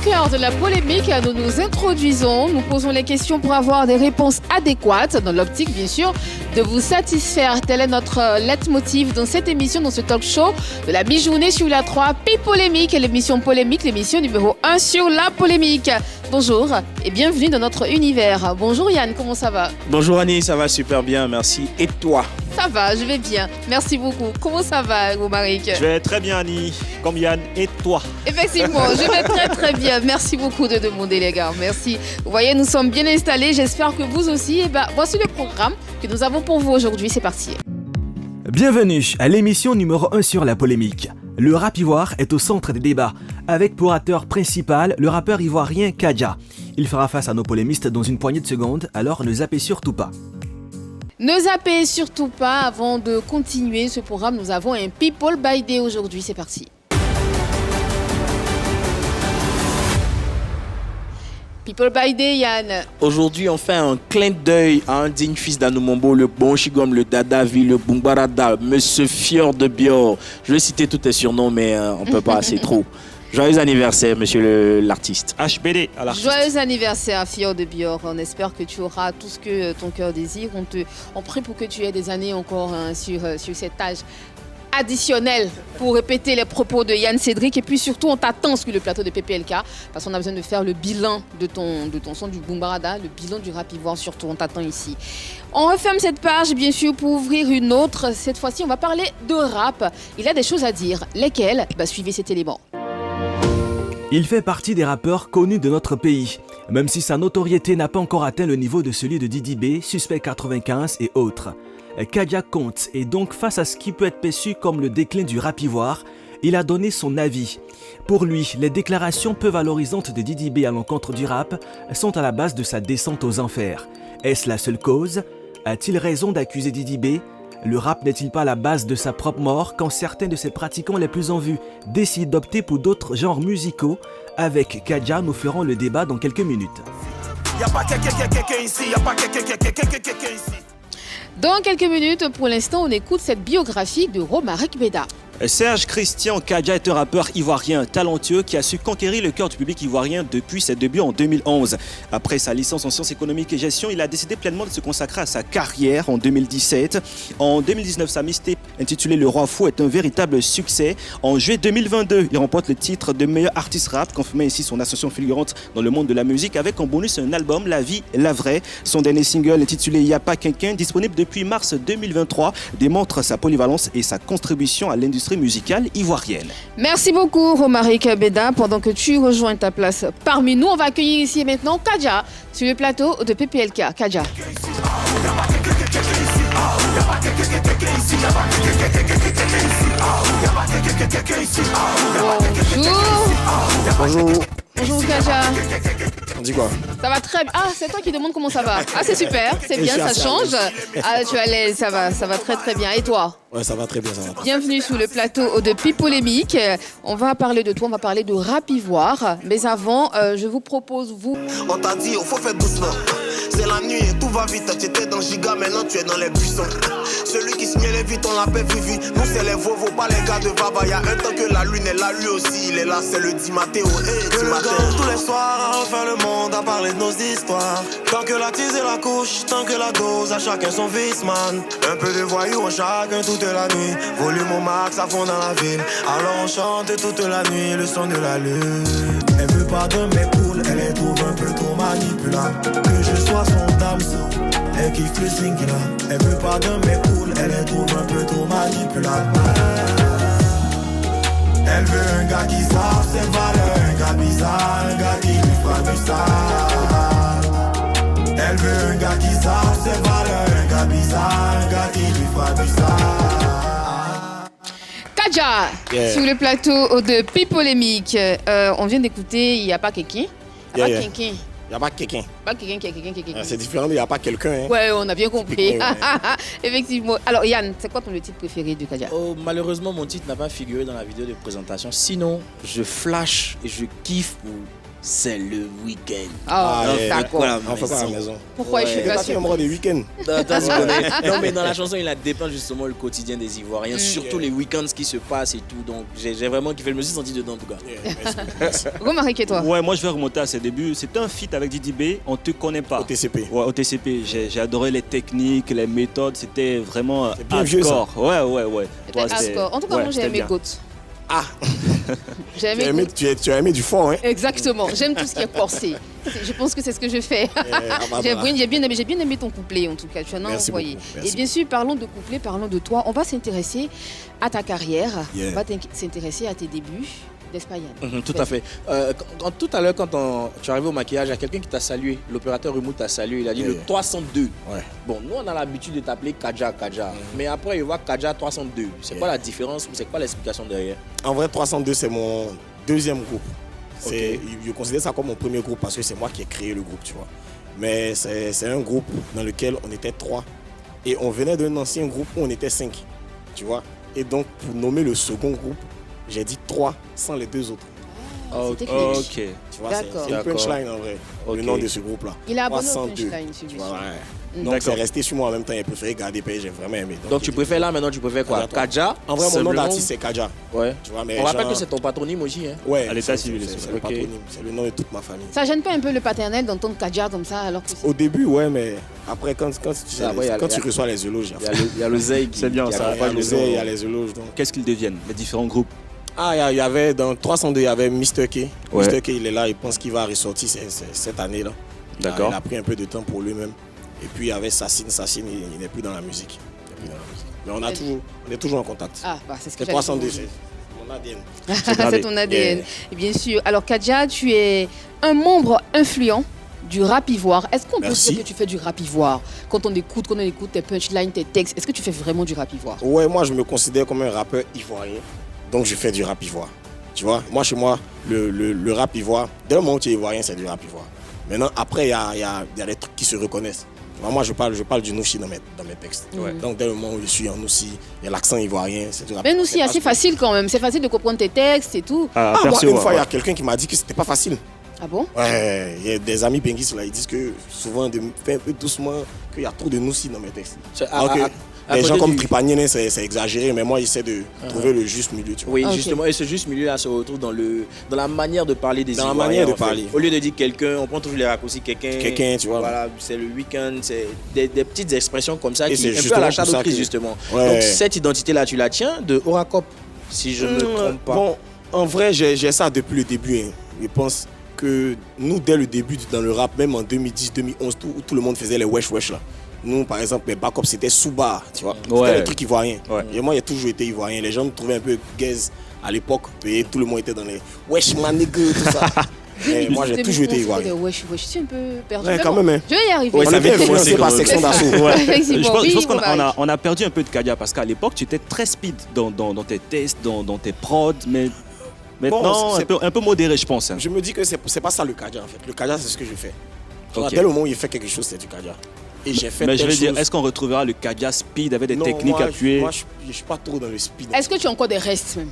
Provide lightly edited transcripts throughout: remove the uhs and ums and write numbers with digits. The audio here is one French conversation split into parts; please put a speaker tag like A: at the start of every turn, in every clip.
A: cœur de la polémique, nous nous introduisons, nous posons les questions pour avoir des réponses adéquates, dans l'optique bien sûr de vous satisfaire. Tel est notre leitmotiv dans cette émission, dans ce talk show de la mi-journée sur la 3, Polémique, l'émission polémique, l'émission numéro 1 sur la polémique. Bonjour et bienvenue dans notre univers. Bonjour Yann, comment ça va?
B: Bonjour Annie, ça va super bien, merci. Et toi?
A: Ça va, je vais bien. Merci beaucoup. Comment ça va, Romaric?
C: Je vais très bien, Annie, comme Yann. Et toi?
A: Effectivement, je vais très très bien. Merci beaucoup de demander, les gars. Merci. Vous voyez, nous sommes bien installés. J'espère que vous aussi. Voici le programme que nous avons pour vous aujourd'hui. C'est parti.
D: Bienvenue à l'émission numéro 1 sur la polémique. Le rap ivoire est au centre des débats, avec pour acteur principal le rappeur ivoirien Kadja. Il fera face à nos polémistes dans une poignée de secondes, alors ne zappez surtout pas.
A: Ne zappez surtout pas. Avant de continuer ce programme, nous avons un People by Day aujourd'hui. C'est parti. People by Day, Yann.
B: Aujourd'hui, on fait un clin d'œil à un digne fils d'Anoumombo, le bon Chigom, le Dadavi, le Bumbarada, Monsieur Fior de Bior. Je vais citer tous tes surnoms, mais on ne peut pas, c'est trop. Joyeux anniversaire, monsieur l'artiste.
C: HBD à l'artiste.
A: Joyeux anniversaire, Fior de Bior. On espère que tu auras tout ce que ton cœur désire. On prie pour que tu aies des années encore sur cet âge additionnel pour répéter les propos de Yann Cédric. Et puis surtout, on t'attend sur le plateau de PPLK parce qu'on a besoin de faire le bilan de ton son du Bumbarada, le bilan du rap ivoire surtout. On t'attend ici. On referme cette page, bien sûr, pour ouvrir une autre. Cette fois-ci, on va parler de rap. Il a des choses à dire. Lesquelles? Suivez cet élément.
D: Il fait partie des rappeurs connus de notre pays, même si sa notoriété n'a pas encore atteint le niveau de celui de Didi B, Suspect 95 et autres. Kadja compte, et donc face à ce qui peut être perçu comme le déclin du rap ivoire, il a donné son avis. Pour lui, les déclarations peu valorisantes de Didi B à l'encontre du rap sont à la base de sa descente aux enfers. Est-ce la seule cause? A-t-il raison d'accuser Didi B? Le rap n'est-il pas la base de sa propre mort quand certains de ses pratiquants les plus en vue décident d'opter pour d'autres genres musicaux? Avec Kadja, nous ferons le débat dans quelques minutes.
A: Dans quelques minutes, pour l'instant, on écoute cette biographie de Romaric Beda.
C: Serge Christian Kadja est un rappeur ivoirien talentueux qui a su conquérir le cœur du public ivoirien depuis ses débuts en 2011. Après sa licence en sciences économiques et gestion, il a décidé pleinement de se consacrer à sa carrière en 2017. En 2019, sa mixtape intitulée Le Roi Fou est un véritable succès. En juillet 2022, il remporte le titre de meilleur artiste rap, confirmant ainsi son ascension fulgurante dans le monde de la musique avec en bonus un album, La Vie, La Vraie. Son dernier single intitulé Y'a pas quelqu'un, disponible depuis mars 2023, démontre sa polyvalence et sa contribution à l'industrie musicale ivoirienne.
A: Merci beaucoup Romaric Beda. Pendant que tu rejoins ta place parmi nous, on va accueillir ici et maintenant Kadja sur le plateau de PPLK. Kadja.
B: Bonjour.
A: Bonjour Kadja.
B: On dit quoi?
A: Ça va très bien. Ah, c'est toi qui demandes comment ça va. Ah, c'est super, c'est bien, ça change. Ah, tu es à l'aise, ça va très très bien. Et toi?
E: Ouais, ça va très bien, ça va.
A: Bienvenue sur le plateau de Polémique. On va parler de toi, on va parler de rap ivoire. Mais avant, je vous propose, vous...
F: On t'a dit, il faut faire doucement. C'est la nuit et tout va vite. Tu étais dans Giga, maintenant tu es dans les buissons. Celui qui signait les vite, on l'appelle Vivi. Nous, c'est les Vovo, pas les gars de Baba. Y'a un temps que la lune est là, lui aussi. Il est là, c'est le Dimatéo.
E: Tous les soirs, à refaire le monde, à parler de nos histoires. Tant que la tise et la couche, tant que la dose, à chacun son vice, man. Un peu de voyous en chacun toute la nuit. Volume au max, à fond dans la ville. Alors on chante toute la nuit, le son de la lune. Elle veut pas de mes poules, elle les trouve un peu trop manipulables. Que je sois son dame, elle kiffe le swing qu'il a. Elle veut pas de mes poules, elle les trouve un peu trop manipulables. Elle veut un gars qui sache ses valeurs, un gars bizarre, un gars qui lui fera du sale. Elle veut un gars qui sache ses valeurs, un gars bizarre, un gars qui lui fera du sale.
A: Kadja, sur le plateau de Polémique. On vient d'écouter Il n'y a pas quelqu'un. Il n'y a pas quelqu'un.
E: Il n'y a pas quelqu'un.
A: Pas quelqu'un.
E: C'est différent, il n'y a pas quelqu'un. Hein.
A: Ouais, on a bien compris.
E: Ouais.
A: Effectivement. Alors Yann, c'est quoi ton titre préféré de Kadja?
B: Malheureusement, mon titre n'a pas figuré dans la vidéo de présentation. Sinon, je flash et je kiffe pour c'est le week-end.
A: Ah, d'accord.
G: On fait quoi à la maison?
A: Pourquoi je suis pas
G: T'as fait un
A: sûre?
G: mois de week-end.
B: Non, mais dans la chanson, il a dépeint justement le quotidien des Ivoiriens, surtout les week-ends qui se passent et tout. Donc, j'ai vraiment kiffé. Je me suis senti dedans en tout cas.
A: Romaric et toi?
C: Ouais, moi je vais remonter à ses débuts. C'était un feat avec Didi B, on te connaît pas.
G: Au TCP.
C: Ouais, au TCP. J'ai adoré les techniques, les méthodes, c'était vraiment
G: C'est bien vieux, ça.
C: hardcore. Ouais.
A: C'était hardcore. En tout cas, moi j'ai aimé Goat.
G: Ah,
A: J'ai aimé Goat.
G: tu as aimé du fond, hein?
A: Exactement, j'aime tout ce qui est corsé. Je pense que c'est ce que je fais. J'ai bien aimé ton couplet en tout cas, tu en as
G: Merci
A: envoyé.
G: beaucoup, merci
A: Et bien sûr, parlons de couplet, parlons de toi. On va s'intéresser à ta carrière,
G: Yeah.
A: on va s'intéresser à tes débuts, n'est-ce pas Yann?
B: Tout à fait. Tout à l'heure, quand tu es arrivé au maquillage, il y a quelqu'un qui t'a salué. L'opérateur Rumu t'a salué. Il a dit le 302.
G: Ouais.
B: Bon, nous, on a l'habitude de t'appeler Kadja. Mais après, il voit Kadja 302. C'est quoi la différence? C'est quoi l'explication derrière?
G: En vrai, 302, c'est mon deuxième groupe. Je considère ça comme mon premier groupe parce que c'est moi qui ai créé le groupe, tu vois. Mais c'est un groupe dans lequel on était 3. Et on venait d'un ancien groupe où on était 5, tu vois. Et donc, pour nommer le second groupe, j'ai dit 3 sans les 2 autres.
A: C'était clair.
C: Ok.
G: Tu vois,
A: D'accord.
G: c'est une punchline en vrai, le nom de ce groupe-là.
A: Il a abonné au
G: 302,
A: punchline,
G: tu
A: celui-ci.
G: vois, ouais.
A: D'accord.
G: Donc, c'est resté sur moi en même temps. J'ai préféré garder pays, j'ai vraiment aimé.
B: Donc, tu préfères là, maintenant, tu préfères quoi? Kadja?
G: En vrai, mon
B: c'est
G: nom
B: le
G: d'artiste, c'est Kadja.
B: Ouais.
G: Tu vois, mais
B: On rappelle
G: genre-
B: que c'est ton patronyme aussi. Hein?
G: Ouais,
C: À l'état
G: c'est-
C: civil,
G: c'est
C: c'est
G: le
B: ok.
G: patronyme, c'est le nom de toute ma famille.
A: Ça gêne pas un peu le paternel d'entendre Kadja comme ça alors que c'est...
G: Au début, ouais, mais après, quand tu reçois les éloges,
B: Il y a le Zay qui.
C: C'est bien,
B: qui
C: ça.
G: il y a
B: accompagne
G: le
B: le
G: zé, il y
B: nom.
G: a les éloges. Donc.
C: Qu'est-ce qu'ils deviennent, les différents groupes?
G: Ah, il y avait dans 302, il y avait Mr. K.
C: Ouais.
G: Mr. K, il est là, il pense qu'il va ressortir cette année-là.
C: D'accord.
G: Il a pris un peu de temps pour lui-même. Et puis il y avait Sassine, il n'est plus dans la musique. Mais on est toujours en contact.
A: Ah, bah, c'est ce que
G: C'est
A: j'allais
G: 302,
A: demander.
G: c'est mon ADN.
A: C'est ton ADN.
G: Yeah.
A: Et bien sûr. Alors, Kadja, tu es un membre influent du rap ivoire. Est-ce qu'on peut
G: Merci.
A: dire que tu fais du rap ivoire? Quand on écoute tes punchlines, tes textes, est-ce que tu fais vraiment du rap ivoire?
G: Ouais, moi je me considère comme un rappeur ivoirien. Donc je fais du rap ivoire. Tu vois, moi chez moi, le rap ivoire, dès le moment où tu es ivoirien, c'est du rap ivoire. Maintenant, après, il y a des trucs qui se reconnaissent. Tu vois, moi je parle du Noussi dans mes textes.
C: Ouais.
G: Donc dès le moment où je suis en Noussi, il y a l'accent ivoirien, c'est du rap.
A: Mais nous, c'est
G: pas
A: assez
G: sûr.
A: facile quand même. C'est facile de comprendre tes textes et tout.
G: Ah, moi,
C: perso,
G: une fois, il y
C: ouais.
G: a quelqu'un qui m'a dit que c'était pas facile.
A: Ah bon?
G: Ouais, il y a des amis benguistes là, ils disent que souvent, de faire un peu doucement, qu'il y a trop de Noussi dans mes textes. Alors que les gens comme Tripanier, c'est exagéré, mais moi, j'essaie de trouver le juste milieu, tu vois.
B: Oui,
A: Ok.
B: justement, et ce juste milieu-là se retrouve dans la manière de parler des
G: Dans la
B: Ivoiriens,
G: manière de
B: en fait.
G: parler.
B: Au lieu de dire quelqu'un, on prend toujours les raccourcis quelqu'un,
G: tu vois.
B: Voilà, c'est le week-end, c'est des petites expressions comme ça
G: Et
B: qui
G: c'est
B: un peu à
G: justement
B: la
G: pour ça
B: Shadowcrise,
G: que-
B: justement.
G: Ouais.
B: Donc cette identité-là, tu la tiens de Oracop, si je ne me trompe pas.
G: Bon, en vrai, j'ai ça depuis le début. Hein. Je pense que nous, dès le début dans le rap, même en 2010, 2011, tout le monde faisait les wesh là. Nous, par exemple, les backups, c'était Souba, tu vois.
C: Ouais.
G: C'était le truc ivoirien.
C: Ouais.
G: Et moi, j'ai toujours été ivoirien. Les gens me trouvaient un peu gaze à l'époque. Et tout le monde était dans les wesh, man, nigga, tout ça. Et moi, j'ai toujours été ivoirien.
A: Wesh, je suis un peu perdu.
G: Ouais,
A: mais
G: quand
A: bon,
G: même, hein.
A: Je vais y arriver.
G: On
C: ça
G: était
C: avait
G: influencé
C: commencé
G: par
C: comme-
G: Section d'Assaut.
A: Effectivement,
C: Je pense
A: oui,
C: qu'on
A: Romaric.
C: on a perdu un peu de Kadja parce qu'à l'époque, tu étais très speed dans tes tests, dans tes prods, mais maintenant,
G: c'est-
C: un peu modéré, je pense. Hein.
G: Je me dis que c'est pas ça le Kadja, en fait. Le Kadja, c'est ce que je fais. Tu vois,
C: Ok.
G: dès le moment où il fait quelque chose, c'est du Kadja. Et j'ai fait
C: Mais je
G: telle
C: veux dire,
G: chose.
C: est-ce qu'on retrouvera le Kadja speed avec des
G: Non,
C: techniques à tuer?
G: Moi, je suis pas trop dans le speed.
A: Est-ce que tu as encore des restes même?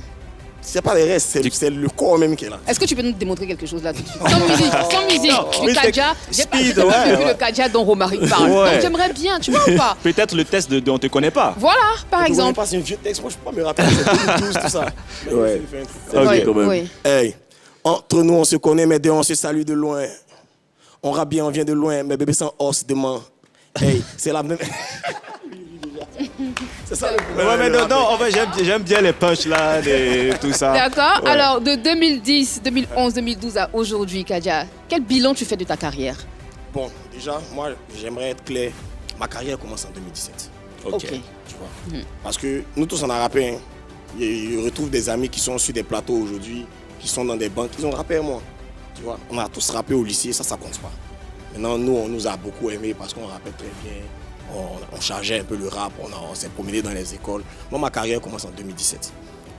G: C'est pas les restes, c'est le corps même qui est là.
A: Est-ce que tu peux nous démontrer quelque chose là tout de suite? Sans musique, sans musique.
C: oui,
A: Du Kadja. J'ai pas
C: speed,
A: jamais
C: ouais,
A: vu le Kadja dont Romaric parle.
C: Ouais.
A: Donc j'aimerais bien, tu vois ou pas?
C: Peut-être le test de on te connaît pas.
A: Voilà, par
G: Je
A: exemple.
G: pas, c'est un vieux texte, moi je peux pas me rappeler, c'est 2012 tout ça.
B: Ouais.
G: Il fait un truc.
B: Ok,
A: Oui,
B: quand même.
A: oui.
G: Hey, entre nous on se connaît, mais dehors on se salue de loin. On rappe bien, on vient de loin, mais bébé sans os demain. Hey, c'est la même. C'est ça le problème.
C: Ouais, mais non, en fait, j'aime bien les punchs là, tout ça.
A: D'accord.
C: Ouais.
A: Alors, de 2010, 2011, 2012 à aujourd'hui, Kadja, quel bilan tu fais de ta carrière?
G: Bon, déjà, moi j'aimerais être clair. Ma carrière commence en 2017.
A: Ok.
G: Tu vois. Parce que nous tous on a rappé. Hein. Je retrouve des amis qui sont sur des plateaux aujourd'hui, qui sont dans des banques, ils ont rappé moi. Tu vois. On a tous rappé au lycée, ça compte pas. Maintenant, nous, on nous a beaucoup aimés parce qu'on rappelle très bien. On chargeait un peu le rap, on s'est promené dans les écoles. Moi, ma carrière commence en 2017.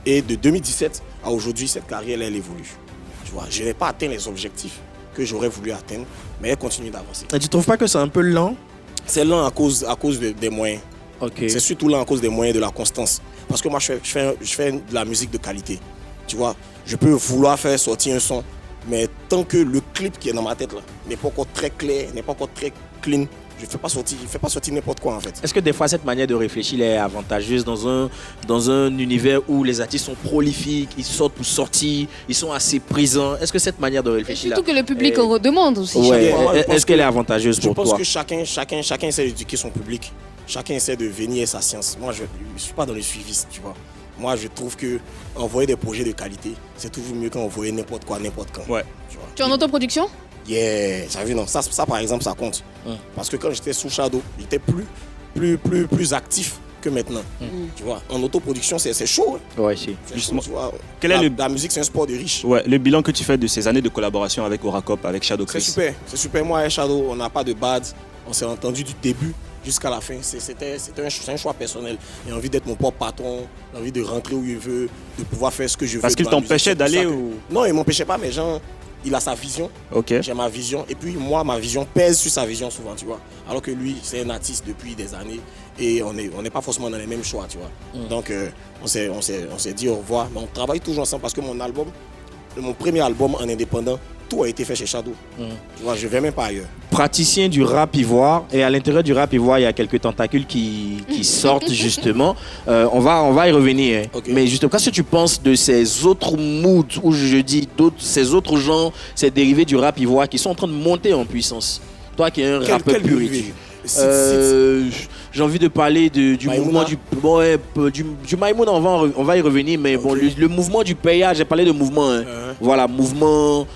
G: Et de 2017 à aujourd'hui, cette carrière, elle évolue. Tu vois, je n'ai pas atteint les objectifs que j'aurais voulu atteindre, mais elle continue d'avancer.
B: Et tu trouves pas que c'est un peu lent?
G: C'est lent à cause des moyens.
B: Ok.
G: C'est surtout lent à cause des moyens, de la constance. Parce que moi, je fais de la musique de qualité. Tu vois, je peux vouloir faire sortir un son Mais tant que le clip qui est dans ma tête là n'est pas encore très clair, n'est pas encore très clean, je ne fais pas sortir n'importe quoi en fait.
B: Est-ce que des fois cette manière de réfléchir est avantageuse dans un univers où les artistes sont prolifiques, ils sortent pour sortir, ils sont assez présents? Est-ce que cette manière de réfléchir
A: Surtout que le public en redemande aussi.
B: Ouais,
G: Moi, je pense
B: est-ce qu'elle est avantageuse pour toi?
G: Je pense que chacun essaie d'éduquer son public. Chacun essaie de venir sa science. Moi, je ne suis pas dans le suivisme, tu vois. Moi, je trouve que envoyer des projets de qualité, c'est toujours mieux qu'envoyer n'importe quoi, n'importe quand.
C: Ouais.
G: Tu vois.
A: Tu es en autoproduction?
G: Yeah, ça vu non. Ça par exemple, ça compte. Parce que quand j'étais sous Shadow, j'étais plus actif que maintenant. Tu vois, en autoproduction, c'est chaud. Hein.
B: Ouais, si.
C: Justement,
G: Tu vois,
C: quel est
G: la musique, c'est un sport de riches.
C: Ouais, le bilan que tu fais de ces années de collaboration avec Oracop, avec Shadow
G: C'est
C: Chris?
G: c'est super. Moi et Shadow, on n'a pas de bad. On s'est entendu du début jusqu'à la fin. C'est un choix personnel. J'ai envie d'être mon propre patron, j'ai envie de rentrer où je veux, de pouvoir faire ce que je veux.
C: Parce qu'il t'empêchait d'aller ou...
G: Non, il m'empêchait pas, mais genre, il a sa vision.
C: Ok.
G: J'ai ma vision. Et puis moi, ma vision pèse sur sa vision souvent, tu vois. Alors que lui, c'est un artiste depuis des années et on n'est pas forcément dans les mêmes choix, tu vois. Donc, on s'est dit au revoir. Mais on travaille toujours ensemble parce que mon premier album en indépendant, tout a été fait chez Shadow. Tu vois, je ne vais même pas ailleurs.
B: Praticien du rap ivoire, et à l'intérieur du rap ivoire, il y a quelques tentacules qui sortent justement. On va y revenir. Hein.
G: Okay.
B: Mais justement, qu'est-ce que tu penses de ces autres moods, ou je dis ces autres gens, ces dérivés du rap ivoire qui sont en train de monter en puissance? Toi qui es un rappeur
G: Quel
B: pur et
G: dérivé?
B: dur.
G: Cite.
B: J'ai envie de parler du mouvement du Maïmouna, on va y revenir, mais bon, le mouvement du PA, j'ai parlé de mouvement, hein. Voilà, mouvement,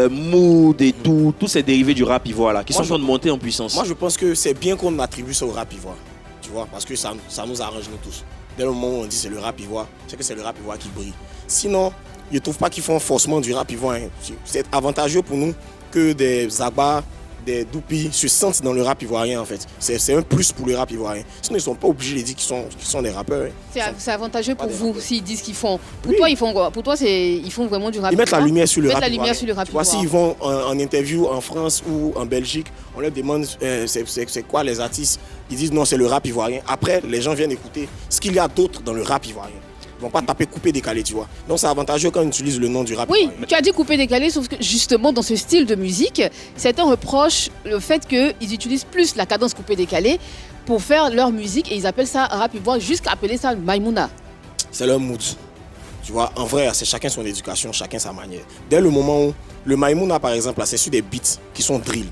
B: mood et tous ces dérivés du rap ivoire là, qui sont en train de monter en puissance.
G: Moi, je pense que c'est bien qu'on attribue ça au rap ivoire, tu vois, parce que ça nous arrange nous tous. Dès le moment où on dit c'est le rap ivoire, c'est que c'est le rap ivoire qui brille. Sinon, je ne trouve pas qu'ils font forcément du rap ivoire. Hein. C'est avantageux pour nous que des Zagba, des Doupi se sentent dans le rap ivoirien en fait. C'est un plus pour le rap ivoirien. Sinon ils ne sont pas obligés de dire qu'ils sont des rappeurs. Hein.
A: C'est avantageux pour vous s'ils disent qu'ils font. Pour
G: Oui.
A: toi, ils font quoi? Pour toi, ils font vraiment du rap.
G: Ils mettent la lumière sur le rap
A: la
G: ivoirien.
A: lumière sur le rap
G: Tu vois,
A: ivoirien.
G: s'ils vont en interview en France ou en Belgique, on leur demande c'est quoi les artistes. Ils disent non, c'est le rap ivoirien. Après, les gens viennent écouter ce qu'il y a d'autre dans le rap ivoirien. Ils vont pas taper coupé décalé, tu vois. Donc c'est avantageux quand on utilise le nom du rap
A: Oui,
G: ivoirien.
A: tu as dit couper décalé, sauf que justement dans ce style de musique, certains reprochent le fait qu'ils utilisent plus la cadence coupé décalé pour faire leur musique et ils appellent ça rap ivoire jusqu'à appeler ça Maïmouna.
G: C'est leur mood. Tu vois, en vrai, c'est chacun son éducation, chacun sa manière. Dès le moment où le Maïmouna, par exemple, là, c'est sur des beats qui sont drill.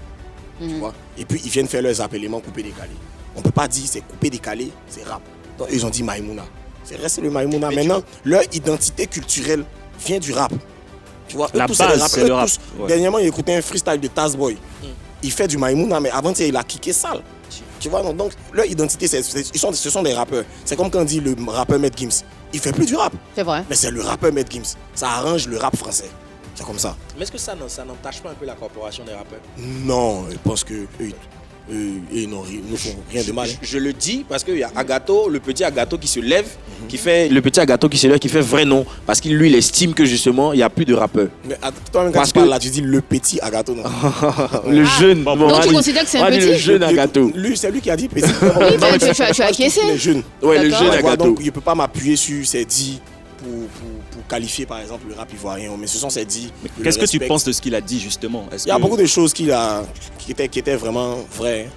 G: Tu vois, et puis ils viennent faire leurs appellements coupé décalé. On ne peut pas dire c'est coupé décalé, c'est rap. Donc ils ont dit Maïmouna. C'est resté le Maïmouna. Maintenant, leur identité culturelle vient du rap. Tu vois,
C: La
G: tous,
C: base,
G: les rappeurs,
C: c'est le rap.
G: tous.
C: Ouais.
G: Dernièrement, il écoutait un freestyle de Tazboy. Il fait du Maïmouna, mais avant, il a kické sale. Tu vois, donc leur identité, ce sont des rappeurs. C'est comme quand on dit le rappeur Matt Gims. Il fait plus du rap,
A: C'est vrai.
G: mais c'est le rappeur Matt Gims. Ça arrange le rap français. C'est comme ça.
B: Mais est-ce que ça n'entache pas un peu la corporation des rappeurs?
G: Non, je pense que ils ne font rien de mal. Hein.
B: Je le dis parce qu'il y a Agato, le petit Agato qui se lève, qui fait vrai nom, parce qu'il lui il estime que justement il n'y a plus de rappeurs.
G: Mais toi-même, quand tu parles là, tu dis le petit Agato. Non.
B: Le jeune.
A: Donc tu considères que c'est un
B: Le
A: petit?
B: jeune Agato.
G: Lui, c'est lui qui a dit petit.
A: Oui, mais tu as acquiescé.
G: Il est jeune.
B: Ouais, le
A: D'accord.
B: jeune
G: Tu vois,
B: Agato.
G: donc, il ne peut pas m'appuyer sur ses dits pour qualifier par exemple le rap ivoirien. Mais ce sont ses dits. je
C: Qu'est-ce
G: le
C: que tu
G: respecte.
C: penses de ce qu'il a dit justement?
G: Il y a beaucoup de choses qui étaient vraiment vraies.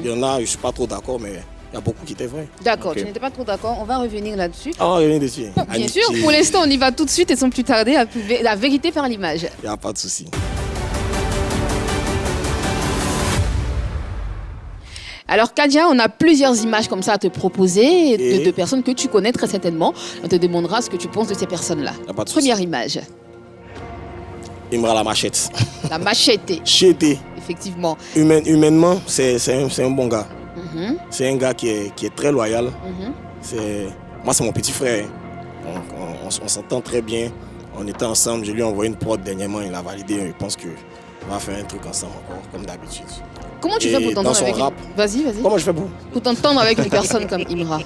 G: Il y en a, je ne suis pas trop d'accord, mais il y a beaucoup qui étaient vraies.
A: D'accord,
B: Ok.
A: tu n'étais pas trop d'accord. On va revenir là-dessus.
G: Ah, rien dessus.
A: Bien sûr, pour l'instant, on y va tout de suite et sans plus tarder, la vérité par l'image.
G: Il n'y a pas de souci.
A: Alors Kadia, on a plusieurs images comme ça à te proposer
G: Et
A: de personnes que tu connais très certainement. On te demandera ce que tu penses de ces personnes-là.
G: Y a pas de souci.
A: Première image,
G: Imra la machette.
A: la machette,
G: Chété.
A: effectivement.
G: Humainement, c'est un bon gars.
A: Mhm,
G: C'est un gars qui est très loyal.
A: mhm.
G: Moi, c'est mon petit frère. On s'entend très bien. On était ensemble. Je lui ai envoyé une prod dernièrement. Il a validé. Je pense qu'on va faire un truc ensemble encore, comme d'habitude.
A: Comment tu
G: Et
A: fais pour
G: dans
A: t'entendre
G: son
A: avec
G: rap.
A: Vas-y.
G: Comment je fais pour
A: Pour t'entendre avec une personne comme Imra.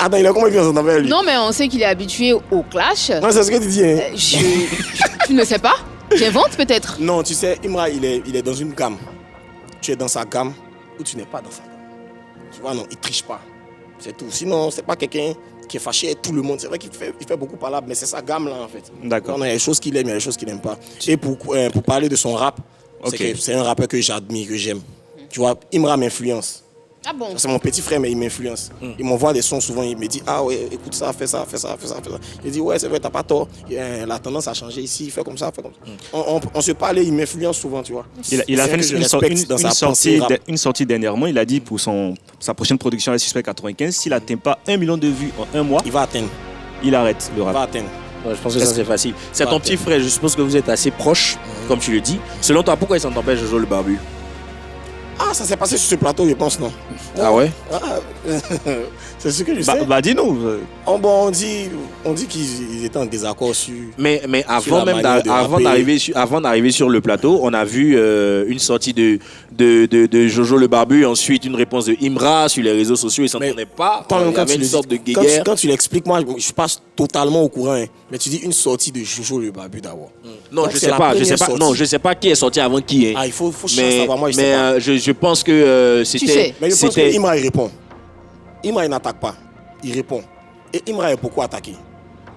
G: Attends, il a combien de personnes avec lui?
A: Non, mais on sait qu'il est habitué au clash.
G: Non, c'est ce que tu dis. Hein.
A: Tu ne sais pas? J'invente peut-être.
G: Non, tu sais, Imra, il est dans une gamme. Tu es dans sa gamme ou tu n'es pas dans sa gamme. Tu vois, non, il triche pas. C'est tout. Sinon, c'est pas quelqu'un qui est fâché avec tout le monde. C'est vrai qu'il fait beaucoup parler, mais c'est sa gamme là en fait.
C: D'accord.
G: Il y a des choses qu'il aime, il y a des choses qu'il n'aime pas. Et pour parler de son rap, c'est un rappeur que j'admire, que j'aime. Tu vois, Imra m'influence.
A: Ah bon?
G: C'est mon petit frère, mais il m'influence. Il m'envoie des sons souvent, il me dit ah ouais, écoute ça, fais ça. Je dis ouais, c'est vrai, t'as pas tort. La tendance a changé ici, fais comme ça. On se parle et il m'influence souvent, tu vois.
C: Il a fait une sortie dernièrement. Il a dit pour sa prochaine production, la Suspect 95, s'il n'atteint pas 1 million de vues en un mois,
G: il va atteindre.
C: Il arrête le rap.
G: Il va atteindre.
B: Ouais, je pense que ça c'est facile. C'est ton petit frère, je suppose que vous êtes assez proches, comme tu le dis. Selon toi, pourquoi il s'entend pas Jojo le barbu?
G: Ah, ça s'est passé sur ce plateau, je pense, non?
B: Ah ouais?
G: C'est ce que je sais.
C: Bah dis-nous.
G: On dit qu'ils étaient en désaccord sur...
B: Mais avant même d'arriver sur le plateau, on a vu une sortie de Jojo le barbu, ensuite une réponse de Imra sur les réseaux sociaux. Ils s'entendaient pas. Il y avait une sorte de guéguerre.
G: Quand tu l'expliques, moi, je passe totalement au courant. Hein. Mais tu dis une sortie de Jojo le barbu d'abord.
B: Non, donc, je sais pas qui est sorti avant qui. Hein.
G: Ah, il faut savoir. Moi,
B: je pense que c'était...
A: Tu sais.
G: Mais je pense que Imra, il répond. Imra, il n'attaque pas. Il répond. Et Imra est beaucoup attaqué.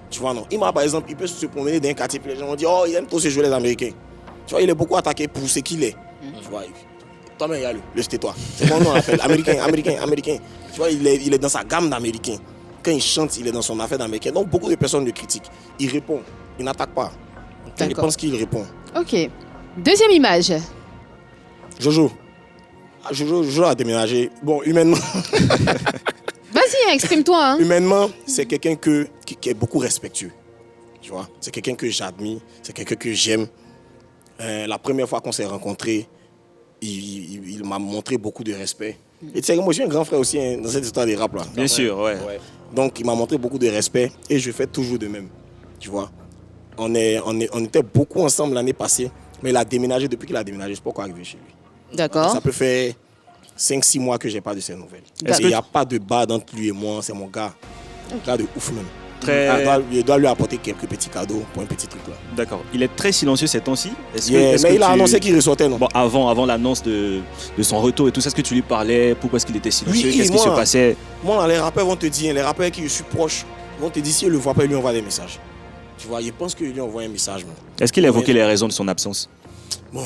G: Tu vois, non? Imra, par exemple, il peut se promener dans un quartier, puis les gens vont dire oh, il aime trop se jouer les Américains. Tu vois, il est beaucoup attaqué pour ce qu'il est. Tu vois, toi-même, il y a le tais-toi. C'est mon nom, on l'appelle. Américain. Tu vois, il est dans sa gamme d'Américains. Quand il chante, il est dans son affaire d'Américain. Donc, beaucoup de personnes le critiquent. Il répond. Il n'attaque pas. Je pense qu'il répond.
A: Ok. Deuxième image.
G: Jojo. Jojo a déménagé. Bon, humainement.
A: Vas-y, exprime-toi. Hein.
G: Humainement, c'est quelqu'un qui est beaucoup respectueux. Tu vois, c'est quelqu'un que j'admire, c'est quelqu'un que j'aime. La première fois qu'on s'est rencontrés, il m'a montré beaucoup de respect. Et tu sais, moi, je suis un grand frère aussi hein, dans cette histoire des rap là.
C: Bien sûr, ouais.
G: Donc, il m'a montré beaucoup de respect et je fais toujours de même. Tu vois, on était beaucoup ensemble l'année passée, mais il a déménagé. Depuis qu'il a déménagé, je ne sais pas quoi arriver chez lui.
A: D'accord. Ça
G: peut faire 5-6 mois que je n'ai pas de ses nouvelles. Il n'y a pas de bad entre lui et moi, c'est mon gars. Un gars de ouf même. Je dois lui apporter quelques petits cadeaux pour un petit truc là.
C: D'accord. Il est très silencieux ces temps-ci.
G: Mais il a annoncé qu'il ressortait, non?
C: Bon, avant l'annonce de son retour et tout ça, est-ce que tu lui parlais? Pourquoi est-ce qu'il était silencieux? Qu'est-ce qui se passait?
G: Moi, les rappeurs vont te dire, les rappeurs qui je suis proche, vont te dire si ils ne le voient pas, ils lui envoient des messages. Tu vois, ils pensent qu'il lui envoie un message.
C: Est-ce qu'il a évoqué les raisons de son absence?
G: Bon,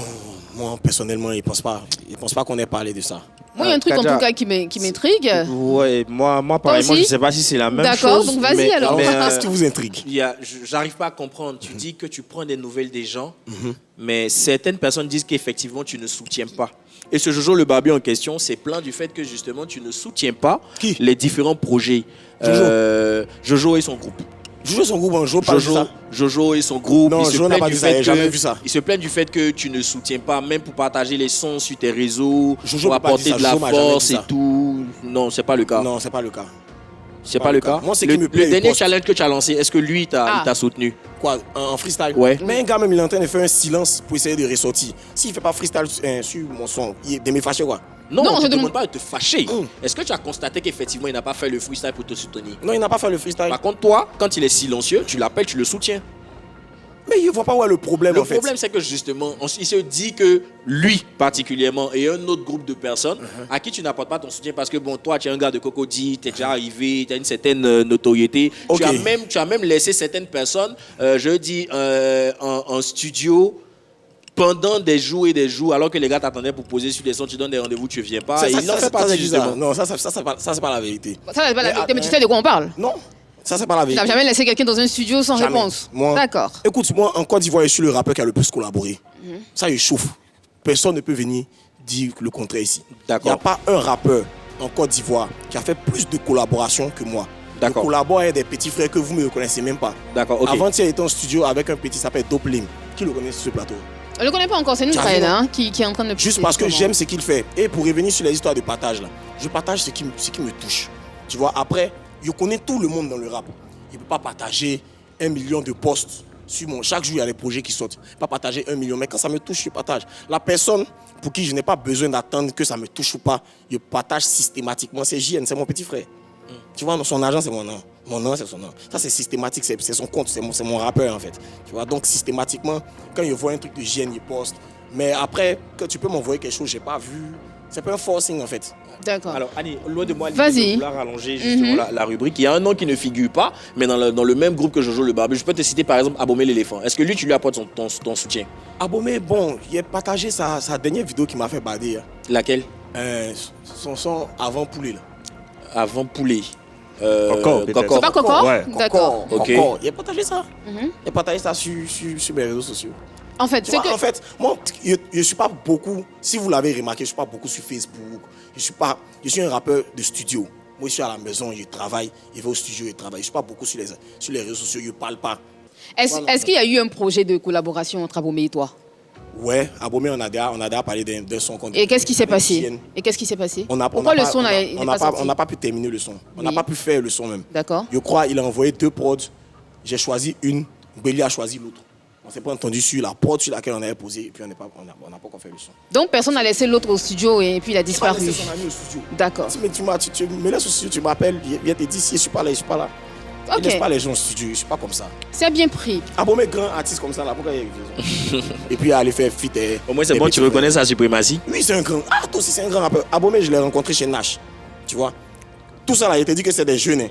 G: moi, personnellement, il ne pense pas qu'on ait parlé de ça.
A: Moi, il y a un truc en tout cas qui m'intrigue.
B: Ouais, moi pareil, moi, je ne sais pas si c'est la même chose.
A: D'accord, donc vas-y alors.
G: Qu'est-ce qui vous intrigue?
B: J'arrive pas à comprendre. Tu dis que tu prends des nouvelles des gens, mais certaines personnes disent qu'effectivement, tu ne soutiens pas. Et ce Jojo le barbu en question, c'est plein du fait que justement, tu ne soutiens pas les différents projets. Jojo et son groupe.
G: Jojo et son groupe,
B: Jojo et son groupe.
G: Non, Jojo n'a pas dit ça, j'ai jamais vu ça.
B: Ils se plaignent du fait que tu ne soutiens pas, même pour partager les sons sur tes réseaux,
G: Jojo
B: pour apporter de la force et tout. Non, c'est pas le cas.
G: Non, c'est pas le cas.
B: C'est pas le cas.
G: Moi, c'est qui me plaît.
B: Le dernier challenge que tu as lancé, est-ce que lui, il t'a soutenu?
G: Quoi, en freestyle?
B: Ouais.
G: Mais un gars, même, il est en train de faire un silence pour essayer de ressortir. S'il ne fait pas freestyle sur mon son, il est de me fâcher, quoi.
B: Non, je ne demande pas de te fâcher. Est-ce que tu as constaté qu'effectivement, il n'a pas fait le freestyle pour te soutenir?
G: Non, il n'a pas fait le freestyle.
B: Par contre, toi, quand il est silencieux, tu l'appelles, tu le soutiens.
G: Mais il ne voit pas où est le problème, en fait.
B: Le problème, c'est que justement, il se dit que lui, particulièrement, et un autre groupe de personnes à qui tu n'apportes pas ton soutien parce que, bon, toi, tu es un gars de Cocody, tu es déjà arrivé, tu as une certaine notoriété. Okay. Tu as même laissé certaines personnes, en studio pendant des jours et des jours, alors que les gars t'attendaient pour poser sur des sons, tu donnes des rendez-vous, tu ne viens pas. Il n'en fait pas justement.
G: Non, ça, c'est pas la vérité.
A: Ça, c'est pas la vérité, mais tu sais de quoi on parle?
G: Non. Ça, c'est pas la vérité.
A: Tu n'as jamais laissé quelqu'un dans un studio sans réponse? D'accord.
G: Écoute, moi, en Côte d'Ivoire, je suis le rappeur qui a le plus collaboré. Ça, il chauffe. Personne ne peut venir dire le contraire ici. Il n'y a pas un rappeur en Côte d'Ivoire qui a fait plus de collaborations que moi. Je collabore avec des petits frères que vous ne me connaissez même pas.
B: D'accord, ok.
G: Avant, tu étais en studio avec un petit qui s'appelle Dopling. Qui le connaît sur ce plateau?
A: On ne le connaît pas encore, c'est une traîne qui est en train de...
G: Juste parce que j'aime ce qu'il fait. Et pour revenir sur les histoires de partage, là, je partage ce qui me touche. Tu vois, après, je connais tout le monde dans le rap. Il ne peut pas partager 1 million de posts sur mon... Chaque jour, il y a des projets qui sortent. Il ne peut pas partager 1 million. Mais quand ça me touche, je partage. La personne pour qui je n'ai pas besoin d'attendre que ça me touche ou pas, je partage systématiquement. C'est JN, c'est mon petit frère. Tu vois, son argent, c'est mon nom. Mon nom, c'est son nom. Ça, c'est systématique, c'est son compte, c'est mon rappeur, en fait. Tu vois, donc, systématiquement, quand je vois un truc de JN, il poste. Mais après, quand tu peux m'envoyer quelque chose, je n'ai pas vu, C'est pas un forcing en fait.
A: D'accord.
B: Alors, Annie, loin de moi l'idée
A: Vas-y.
B: de vouloir rallonger justement la rubrique. Il y a un nom qui ne figure pas, mais dans le même groupe que Jojo le Barbu. Je peux te citer par exemple Abomey l'éléphant. Est-ce que lui, tu lui apportes ton soutien?
G: Abomey, bon, il a partagé sa dernière vidéo qui m'a fait bader.
B: Laquelle?
G: Son son avant poulet là.
B: Avant poulet.
C: Coco, peut-être.
A: C'est pas Coco?
C: Ouais.
A: D'accord.
B: Ok.
G: Encore. Il a partagé ça. Il a partagé ça sur mes réseaux sociaux.
A: En fait,
G: Tu
A: c'est
G: vois,
A: que...
G: en fait, moi, je ne suis pas beaucoup, si vous l'avez remarqué, je ne suis pas beaucoup sur Facebook. Je suis un rappeur de studio. Moi, je suis à la maison, je travaille, je vais au studio, je travaille. Je ne suis pas beaucoup sur les réseaux sociaux, je ne parle pas.
A: Est-ce qu'il y a eu un projet de collaboration entre Abomey et toi?
G: Ouais, Abomey, on a déjà parlé d'un son qu'on
A: Et qu'est-ce qui s'est
G: avec
A: passé?
G: Tienne.
A: Et qu'est-ce qui s'est passé?
G: On a- on
A: Pourquoi
G: a
A: le
G: pas-
A: son
G: on a-
A: n'est
G: on
A: pas
G: n'a
A: sorti?
G: on n'a pas pu terminer le son. On n'a
A: Oui.
G: pas pu faire le son même.
A: D'accord.
G: Je crois qu'il a envoyé 2 prods. J'ai choisi une, Belly a choisi l'autre. On ne s'est pas entendu sur la prod sur laquelle on avait posé et puis on n'a pas encore fait le son.
A: Donc personne n'a laissé l'autre au studio et puis il a
G: Il m'a
A: disparu.
G: laissé son ami au studio.
A: D'accord.
G: Mais tu me laisses au studio, tu m'appelles, viens te dire si je suis pas là, je suis pas là.
A: Ok.
G: Je laisse pas les gens au studio, je suis pas comme ça.
A: C'est bien pris.
G: Abomey grand artiste comme ça là, pourquoi il y a raison? Et puis aller faire fit.
B: Au moins, c'est bon, tu reconnais sa suprématie.
G: Oui, c'est un grand. Ah, toi aussi, c'est un grand rappeur. Abomey, je l'ai rencontré chez Nash. Tu vois. Tout ça là, il te dit que c'est des jeunes. Hein.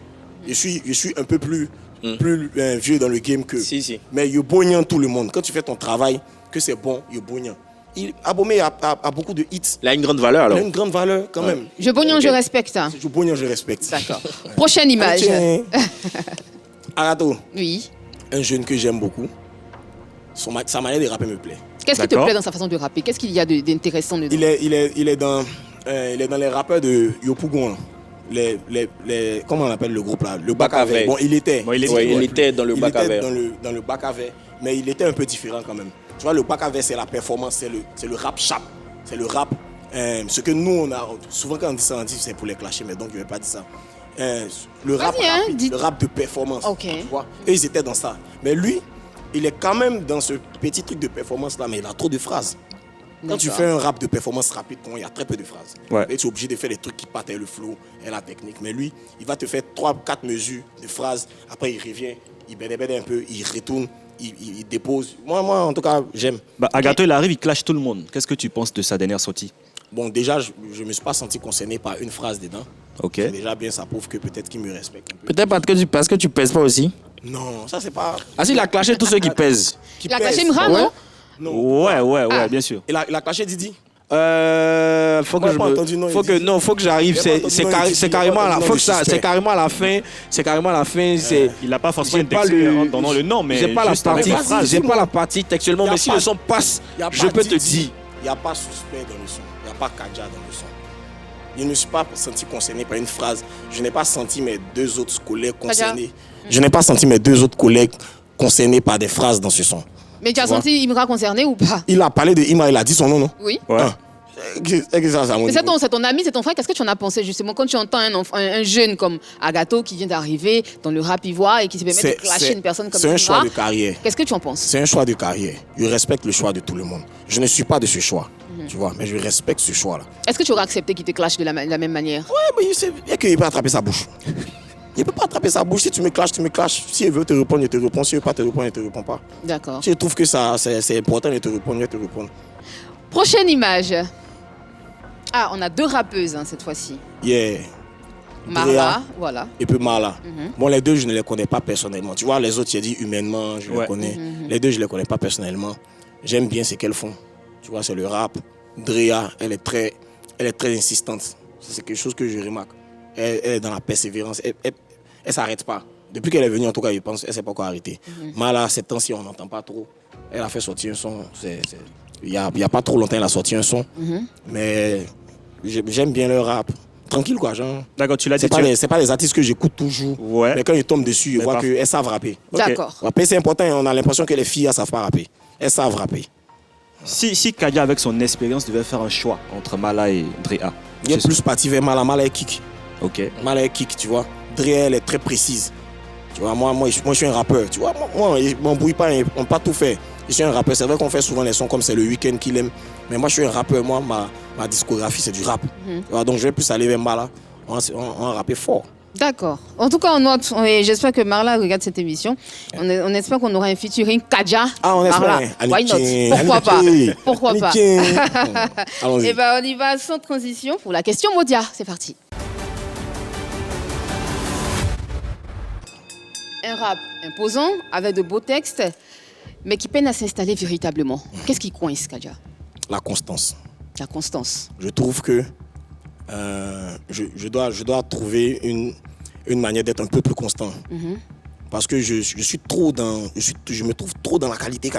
G: Je suis un peu plus vieux dans le game que.
B: Si.
G: Mais il bonyan tout le monde. Quand tu fais ton travail, que c'est bon, il bonyan. Abomey a beaucoup de hits.
B: Il a une grande valeur
G: Il
B: alors.
G: a une grande valeur quand même.
A: Je bognon, je respecte. Hein.
G: Je bonyan, je respecte.
A: D'accord. Prochaine image.
G: Tiens. Arato,
A: Oui.
G: un jeune que j'aime beaucoup. Sa manière de rapper me plaît.
A: Qu'est-ce qui te
C: D'accord.
A: plaît dans sa façon de rapper? Qu'est-ce qu'il y a d'intéressant dedans?
G: Il est dans les rappeurs de Yopougon. Comment on appelle le groupe là? Le Bac à Vert. Bon, il était.
C: Bon, il
B: était dans le Bac à Vert.
G: Dans le Bac à Vert, mais il était un peu différent quand même. Tu vois, le Bac à Vert, c'est la performance, c'est le rap chap. C'est le rap. Ce que nous, on a. Souvent, quand on dit ça, on dit c'est pour les clasher, mais donc je ne vais pas dire ça. Le rap
A: Vas-y, hein,
G: rapide,
A: dis-
G: le rap de performance.
A: Ok.
G: Tu vois? Et ils étaient dans ça. Mais lui, il est quand même dans ce petit truc de performance là, mais il a trop de phrases. Quand tu
A: D'accord.
G: fais un rap de performance rapide, il y a très peu de phrases.
C: Ouais.
G: Et tu es obligé de faire des trucs qui partent avec le flow et la technique. Mais lui, il va te faire 3-4 mesures de phrases. Après, il revient, il bête un peu, il retourne, il dépose. Moi, en tout cas, j'aime.
C: Bah, Agato, il arrive, il clash tout le monde. Qu'est-ce que tu penses de sa dernière sortie?
G: Bon, déjà, je ne me suis pas senti concerné par une phrase dedans.
C: Ok.
G: C'est déjà bien, ça prouve que peut-être qu'il me respecte un peu.
B: Peut-être parce que tu pèses pas aussi.
G: Non, ça, c'est pas.
B: Ah si, il a clashé tous ceux qui pèsent.
G: Qui
A: Il a
G: pèse.
A: clashé Imran, non?
G: Non.
C: Ouais,
A: Ah.
C: bien sûr.
G: Il a clashé Didi.
B: Faut que
G: On a
B: je
G: pas entendu, non, il dit.
B: faut que j'arrive.
G: Il a pas entendu,
B: C'est
G: il a
B: carrément
G: pas
B: à la.
G: entendu,
B: Faut
G: non,
B: que ça.
G: le
B: C'est
G: suspect.
B: carrément à la fin. C'est carrément à la fin. C'est.
C: Il n'a pas forcément
B: J'ai pas
C: indexé
B: le-
C: en donnant le nom, mais
B: j'ai pas la
C: juste avec
B: partie.
C: la phrase.
B: J'ai pas la partie textuellement,
G: Y a
B: mais si
G: pas-
B: le son passe,
G: Y a
B: je
G: pas
B: peux te
G: Didi,
B: dire.
G: Il n'y a pas suspect dans le son. Il n'y a pas Kadja dans le son. Je ne me suis pas senti concerné par une phrase. Je n'ai pas senti mes 2 autres collègues concernés. Je n'ai pas senti mes 2 autres collègues concernés par des phrases dans ce son.
A: Mais tu as
G: Tu vois?
A: senti Imra concerné ou pas?
G: Il a parlé de Ima, il a dit son nom, non?
A: Oui.
C: Ouais.
G: Ah. Est-ce que ça, mon
A: Mais
G: niveau?
A: c'est ton ami, c'est ton frère. Qu'est-ce que tu en as pensé justement quand tu entends un jeune comme Agato qui vient d'arriver dans le rap ivoire et qui se permet de clasher une personne comme
G: C'est un
A: Imra?
G: choix de carrière.
A: Qu'est-ce que tu en penses?
G: C'est un choix de carrière. Je respecte le choix de tout le monde. Je ne suis pas de ce choix. Tu vois, mais je respecte ce choix-là.
A: Est-ce que tu aurais accepté qu'il te clash de la même manière?
G: Ouais, mais il y a qu'il peut attraper sa bouche. Il ne peut pas attraper sa bouche. Si tu me clashes, tu me clashes. Si il veut te répondre, il te répond. Si il ne veut pas te répondre, il ne te répond pas.
A: D'accord.
G: Si je trouve que ça, c'est important de te répondre, il va te répondre.
A: Prochaine image. Ah, on a 2 rappeuses hein, cette fois-ci.
G: Yeah.
A: Marla,
G: Drea
A: voilà.
G: et puis Marla. Bon, les deux, je ne les connais pas personnellement. Tu vois, les autres, j'ai dit humainement, je les
C: Ouais.
G: connais. Les deux, je ne les connais pas personnellement. J'aime bien ce qu'elles font. Tu vois, c'est le rap. Drea, elle est très insistante. C'est quelque chose que je remarque. Elle est dans la persévérance. Elle ne s'arrête pas. Depuis qu'elle est venue, en tout cas, je pense, elle ne s'est pas encore arrêtée. Marla, ces temps-ci, on n'entend pas trop. Elle a fait sortir un son. Il n'y a pas trop longtemps, elle a sorti un son. Mais j'aime bien le rap. Tranquille, quoi, genre.
C: D'accord, tu l'as dit.
G: C'est pas les artistes que j'écoute toujours.
C: Ouais.
G: Mais quand ils tombent dessus, je
C: Mais
G: vois
C: pas-
G: qu'elles savent rapper.
A: D'accord.
G: Rapper, c'est important. On a l'impression que les filles, elles ne savent pas rapper. Elles savent rapper.
C: Si Kadja, avec son expérience, devait faire un choix entre Mala et Drea.
G: Il y a plus parti vers Mala. Mala est kick.
C: Ok.
G: Mala est kick, tu vois. Drea, elle est très précise. Tu vois, moi, je suis un rappeur. Tu vois, moi je m'embrouille pas, on ne pas tout faire. Je suis un rappeur. C'est vrai qu'on fait souvent les sons comme c'est le week-end qu'il aime. Mais moi, je suis un rappeur. Moi, ma discographie, c'est du rap. Tu vois, donc, je vais plus aller vers Mala. On va rapper fort.
A: D'accord. En tout cas, on note, et j'espère que Marla regarde cette émission. On espère qu'on aura un featuring Kadja.
G: Ah, on
A: Marla.
G: espère.
A: Why not? Pourquoi pas? Pourquoi pas?
G: Allons-y.
A: Eh ben, on y va sans transition pour la question Modia. C'est parti. Un rap imposant, avec de beaux textes, mais qui peine à s'installer véritablement. Qu'est-ce qui coince, Kadja?
G: La constance.
A: La constance.
G: Je trouve que je dois trouver une manière d'être un peu plus constant. Parce que je me trouve trop dans la qualité.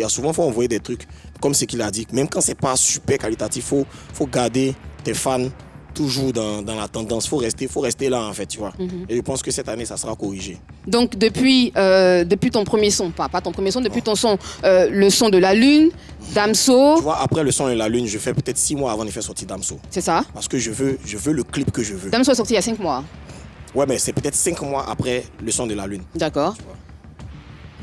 G: Souvent, il faut envoyer des trucs, comme ce qu'il a dit. Même quand c'est pas super qualitatif, faut garder tes fans toujours dans la tendance. Faut rester là, en fait, tu vois. Et je pense que cette année, ça sera corrigé.
A: Donc, depuis ton premier son, pas ton premier son, depuis ton son, le son de la Lune, Damso.
G: Tu vois, après le son et la Lune, je fais peut-être 6 mois avant de faire sortir Damso.
A: C'est ça?
G: Parce que je veux le clip que je veux.
A: Damso est sorti il y a 5 mois.
G: Ouais, mais c'est peut-être 5 mois après le son de la Lune.
A: D'accord.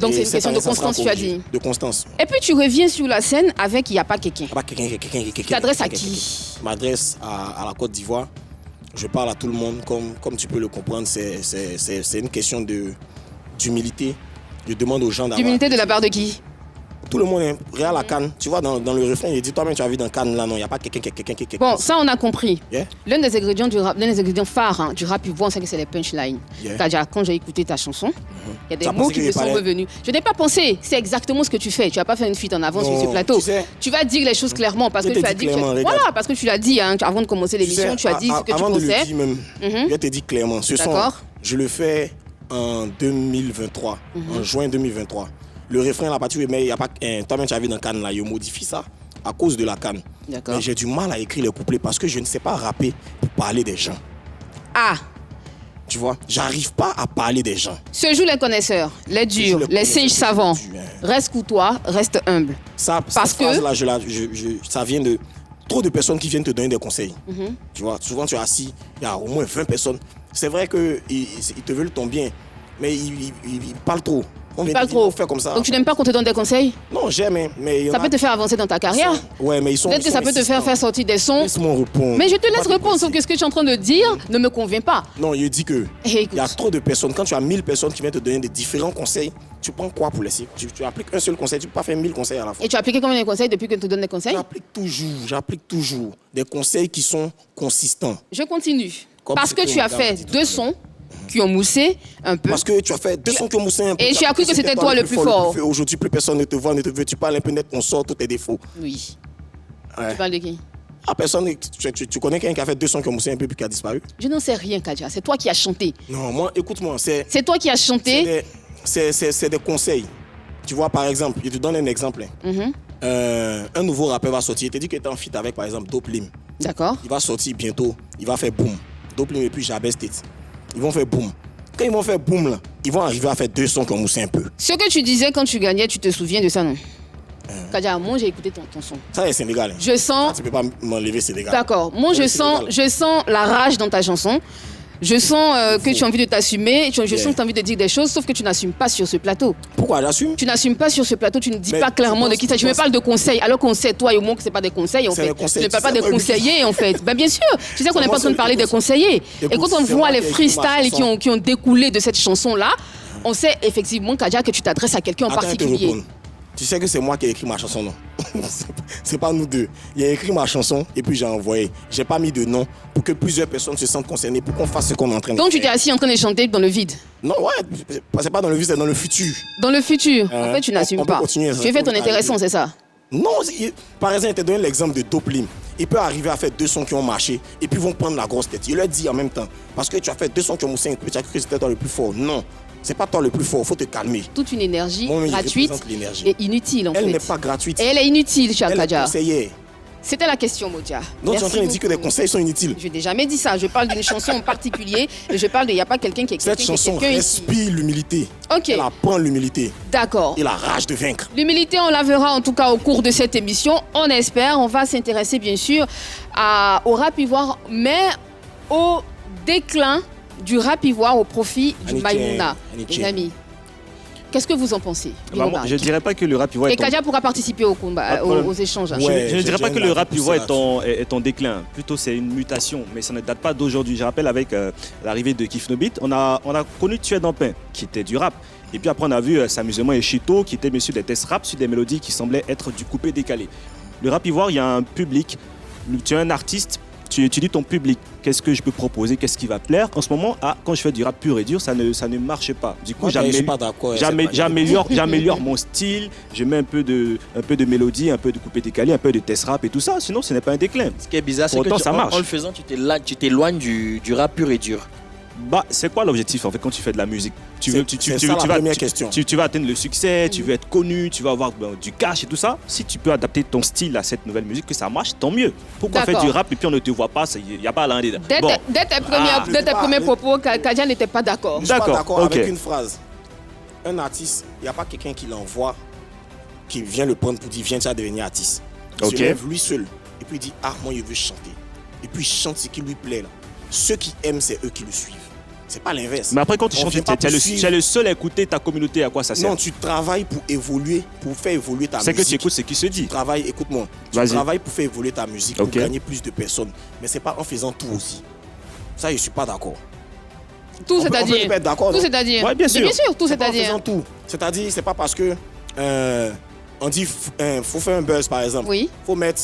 A: Donc, c'est une question de constance, tu as dit.
G: De constance.
A: Et puis, tu reviens sur la scène avec Il n'y a pas quelqu'un.
G: Tu
A: t'adresses à qui?
G: Je m'adresse à la Côte d'Ivoire. Je parle à tout le monde. Comme tu peux le comprendre, c'est une question d'humilité. Je demande aux gens d'avoir...
A: D'humilité de la part de qui?
G: Tout le monde est réel à Cannes. Tu vois, dans le refrain, il dit toi-même, tu as vu dans Cannes, là, non, il n'y a pas quelqu'un.
A: Bon, ça, on a compris.
G: Yeah.
A: L'un des ingrédients du rap, l'un des ingrédients phares du rap ivoire, on sait que c'est les punchlines.
G: Yeah.
A: C'est-à-dire, quand j'ai écouté ta chanson, il y a des
G: Tu as
A: mots
G: pensé
A: qui
G: qu'il
A: me sont
G: parlait-
A: revenus. Je n'ai pas pensé. C'est exactement ce que tu fais. Tu n'as pas fait une fuite en avant sur
G: Non,
A: ce plateau.
G: tu sais-
A: Tu vas dire les choses clairement parce
G: Je
A: que
G: t'ai
A: tu as
G: dit
A: dit.
G: clairement, regarde.
A: Voilà, parce que tu l'as dit avant de commencer
G: Tu
A: l'émission.
G: sais,
A: Tu as dit ce que tu
G: avant de le
A: pensais.
G: dire même, je te dis clairement, ce son,
A: D'accord.
G: je le fais en 2023, en juin 2023. Le refrain, la partie, mais il n'y a pas toi-même, tu as vu dans Cannes, là, il modifie ça à cause de la Cannes.
A: D'accord.
G: Mais j'ai du mal à écrire les couplets parce que je ne sais pas rapper pour parler des gens.
A: Ah,
G: Tu vois, j'arrive pas à parler des gens.
A: se jouent les connaisseurs, les durs,
G: les
A: les singes
G: connaisseurs,
A: savants.
G: les durs, hein.
A: Reste courtois, reste humble.
G: Ça,
A: Parce
G: cette
A: que-
G: phrase-là, ça vient de trop de personnes qui viennent te donner des conseils. Tu vois, souvent tu es assis, il y a au moins 20 personnes. C'est vrai qu'ils te veulent ton bien, mais ils parlent trop. On vient
A: Pas
G: te dire,
A: trop.
G: faut faire comme ça.
A: Donc tu n'aimes pas qu'on te donne des conseils?
G: Non, j'aime, hein, mais il y en
A: Ça
G: a
A: peut te faire avancer dans ta carrière.
G: Ouais, mais ils sont.
A: Peut-être que ça peut te faire sortir des sons.
G: Laisse-moi répondre.
A: Mais je te laisse
G: Pas de
A: répondre, sauf
G: principe.
A: que ce que tu es en train de dire ne me convient pas.
G: Non, il dit que
A: Eh, écoute.
G: il y a trop de personnes. Quand tu as 1000 personnes qui viennent te donner des différents conseils, tu prends quoi pour laisser? Tu appliques un seul conseil, tu ne peux pas faire 1000 conseils à la fois.
A: Et tu as appliqué combien de conseils depuis que tu te donnes des conseils?
G: J'applique toujours des conseils qui sont consistants.
A: Je continue.
G: Comme
A: Parce
G: ce
A: que
G: que
A: tu as
G: madame a
A: fait
G: dit tout à
A: 2
G: l'heure.
A: sons qui ont moussé un peu.
G: Parce que tu as fait 200 qui ont moussé un peu.
A: Et tu as cru que c'était toi le plus fort.
G: Aujourd'hui, plus personne ne te voit, ne te veut. Tu parles un peu net, on sort tous tes défauts.
A: Oui.
G: Ouais.
A: Tu parles de qui?
G: Ah, personne, tu connais quelqu'un qui a fait 200 qui ont moussé un peu puis qui a disparu?
A: Je n'en sais rien, Kadja. C'est toi qui as chanté.
G: Non, moi, écoute-moi, c'est
A: C'est toi qui as chanté.
G: des conseils. Tu vois, par exemple, je te donne un exemple. Un nouveau rappeur va sortir. Il te dit qu'il est en feat avec, par exemple, Dope Lim.
A: D'accord.
G: Il va sortir bientôt. Il va faire boom. Dope Lim et puis Jabez State. Ils vont faire boom. Quand ils vont faire boom, là, ils vont arriver à faire 2 sons qui ont moussé un peu.
A: Ce que tu disais quand tu gagnais, tu te souviens de ça, non? Kadja, moi j'ai écouté ton son.
G: Ça, c'est Sénégal. Hein.
A: Je sens.
G: Ça, tu peux pas m'enlever Sénégal.
A: D'accord. Moi,
G: Ouais,
A: je
G: c'est
A: sens,
G: légal.
A: je sens la rage dans ta chanson. Je sens que tu as envie de t'assumer. Je
G: Yeah.
A: sens que tu as envie de dire des choses, sauf que tu n'assumes pas sur ce plateau.
G: Pourquoi j'assume?
A: Tu n'assumes pas sur ce plateau, tu ne dis
G: Mais
A: pas
G: tu
A: clairement de
G: penses-
A: qui ça.
G: tu
A: Je me
G: penses-
A: parle de conseils, alors qu'on sait, toi et moi, que ce n'est pas des conseils, en
G: C'est
A: fait.
G: des conseils,
A: Tu ne parles
G: tu
A: pas
G: sais,
A: des
G: ouais, mais-
A: conseillers, en fait. Ben, bien sûr, tu sais qu'on n'est pas en train de parler des conseillers. Et
G: Écoute,
A: quand on
G: c'est
A: voit
G: moi
A: les
G: qui ai écrit ma
A: freestyles
G: chanson.
A: qui ont découlé de cette chanson-là, on sait effectivement, Kadja, que tu t'adresses à quelqu'un en
G: Attends, je te
A: particulier.
G: réponds. Tu sais que c'est moi qui ai écrit ma chanson, non? C'est pas nous deux. Il a écrit ma chanson et puis j'ai envoyé. J'ai pas mis de nom pour que plusieurs personnes se sentent concernées, pour qu'on fasse ce qu'on est en train de
A: Donc tu t'es
G: faire.
A: assis en train de chanter dans le vide.
G: Non, ouais, c'est pas dans le vice, c'est dans le futur.
A: Dans le futur, en fait, tu
G: on
A: n'assumes
G: peut
A: pas.
G: continuer, ça.
A: Tu fais ton
G: Arrêtez.
A: intéressant, c'est ça?
G: Non, par exemple, je t'ai donné l'exemple de Dope Lim. Il peut arriver à faire 2 sons qui ont marché et puis ils vont prendre la grosse tête. Je leur dis en même temps, parce que tu as fait 2 sons qui ont moussé un peu, tu as cru que c'était toi le plus fort. Non, c'est pas toi le plus fort, faut te calmer.
A: Toute une énergie
G: Moi, il
A: gratuite
G: représente l'énergie.
A: et inutile, en
G: Elle
A: fait.
G: n'est pas gratuite.
A: Et elle est inutile, cher
G: Elle est
A: Kadja.
G: conseillère.
A: C'était la question, Modia.
G: Donc tu es en train de
A: Merci
G: dire que les
A: beaucoup.
G: conseils sont inutiles.
A: Je n'ai jamais dit ça. Je parle d'une chanson en particulier. Et je parle de. Il n'y a pas quelqu'un qui est
G: Cette
A: quelqu'un qui est
G: chanson
A: quelqu'un ici.
G: respire l'humilité.
A: Ok.
G: Elle apprend l'humilité
A: D'accord.
G: et la rage de vaincre.
A: L'humilité, on la verra en tout cas au cours de cette émission. On espère. On va s'intéresser bien sûr au rap ivoire, mais au déclin du rap ivoire au profit du
G: Annie
A: Maïmouna.
G: Tien, Annie
A: Les
G: Tien.
A: amis, Qu'est-ce que vous en pensez?
C: Bah, moi, je ne dirais pas que le rap ivoire
A: Et
C: est en...
A: Kaja pourra participer au combat, aux échanges. Hein.
G: Ouais.
C: Je ne
G: j'ai
C: dirais pas
G: déjà
C: que
G: un
C: le
G: avis
C: rap
G: poussé
C: ivoire
G: là-dessus.
C: est en déclin. Plutôt, c'est une mutation. Mais ça ne date pas d'aujourd'hui. Je rappelle, avec l'arrivée de Kif No Beat, on a connu Tued Dampin, qui était du rap. Et puis après, on a vu S'amusement et Chito, qui étaient messieurs des tests rap sur des mélodies qui semblaient être du coupé décalé. Le rap ivoire, il y a un public. Tu es un artiste, tu étudies ton public. Qu'est-ce que je peux proposer? Qu'est-ce qui va plaire? En ce moment, quand je fais du rap pur et dur, ça ne marche pas. Du coup,
G: Moi, je suis pas d'accord.
C: j'améliore mon style, je mets un peu de mélodie, un peu de coupé décalé, un peu de test rap et tout ça. Sinon, ce n'est pas un déclin.
B: Ce qui est bizarre, c'est
C: Pourtant,
B: que
C: ça marche.
B: en le faisant, tu t'éloignes du rap pur et dur.
C: Bah, c'est quoi l'objectif en fait quand tu fais de la musique?
G: C'est ça la première question.
C: Tu vas atteindre le succès, tu veux être connu, tu vas avoir du cash et tout ça. Si tu peux adapter ton style à cette nouvelle musique, que ça marche, tant mieux. Pourquoi faire du rap et puis on ne te voit pas? Il n'y a pas l'un des deux.
A: Dès tes premiers propos, Kaja n'était pas d'accord.
G: Je suis pas d'accord
C: ok.
G: avec une phrase. Un artiste, il n'y a pas quelqu'un qui l'envoie, qui vient le prendre pour dire viens, tu vas devenir artiste. Il
C: Ok.
G: se lève lui seul et puis il dit ah, moi je veux chanter. Et puis il chante ce qui lui plaît là. Ceux qui aiment, c'est eux qui le suivent. C'est pas l'inverse.
C: Mais après, quand tu
G: On
C: chantes,
G: vient pas
C: tu es
G: poursuivre.
C: le seul à écouter ta communauté. À quoi ça sert?
G: Non, tu travailles pour évoluer, pour faire évoluer ta
C: C'est
G: musique.
C: que tu écoutes ce qui se dit.
G: Tu travailles, écoute-moi, tu
C: Vas-y.
G: travailles pour faire évoluer ta musique,
C: Ok.
G: pour gagner plus de personnes. Mais c'est pas en faisant tout aussi. Ça, je suis pas d'accord.
A: Tout
G: On peut
A: c'est-à-dire.
G: pas être d'accord,
A: Tout
G: non?
A: c'est-à-dire.
C: Ouais, bien sûr.
A: Mais bien sûr, tout
G: C'est pas en
A: c'est-à-dire.
G: faisant tout. C'est-à-dire, c'est pas parce que on dit faut faire un buzz par exemple.
A: Oui.
G: Faut mettre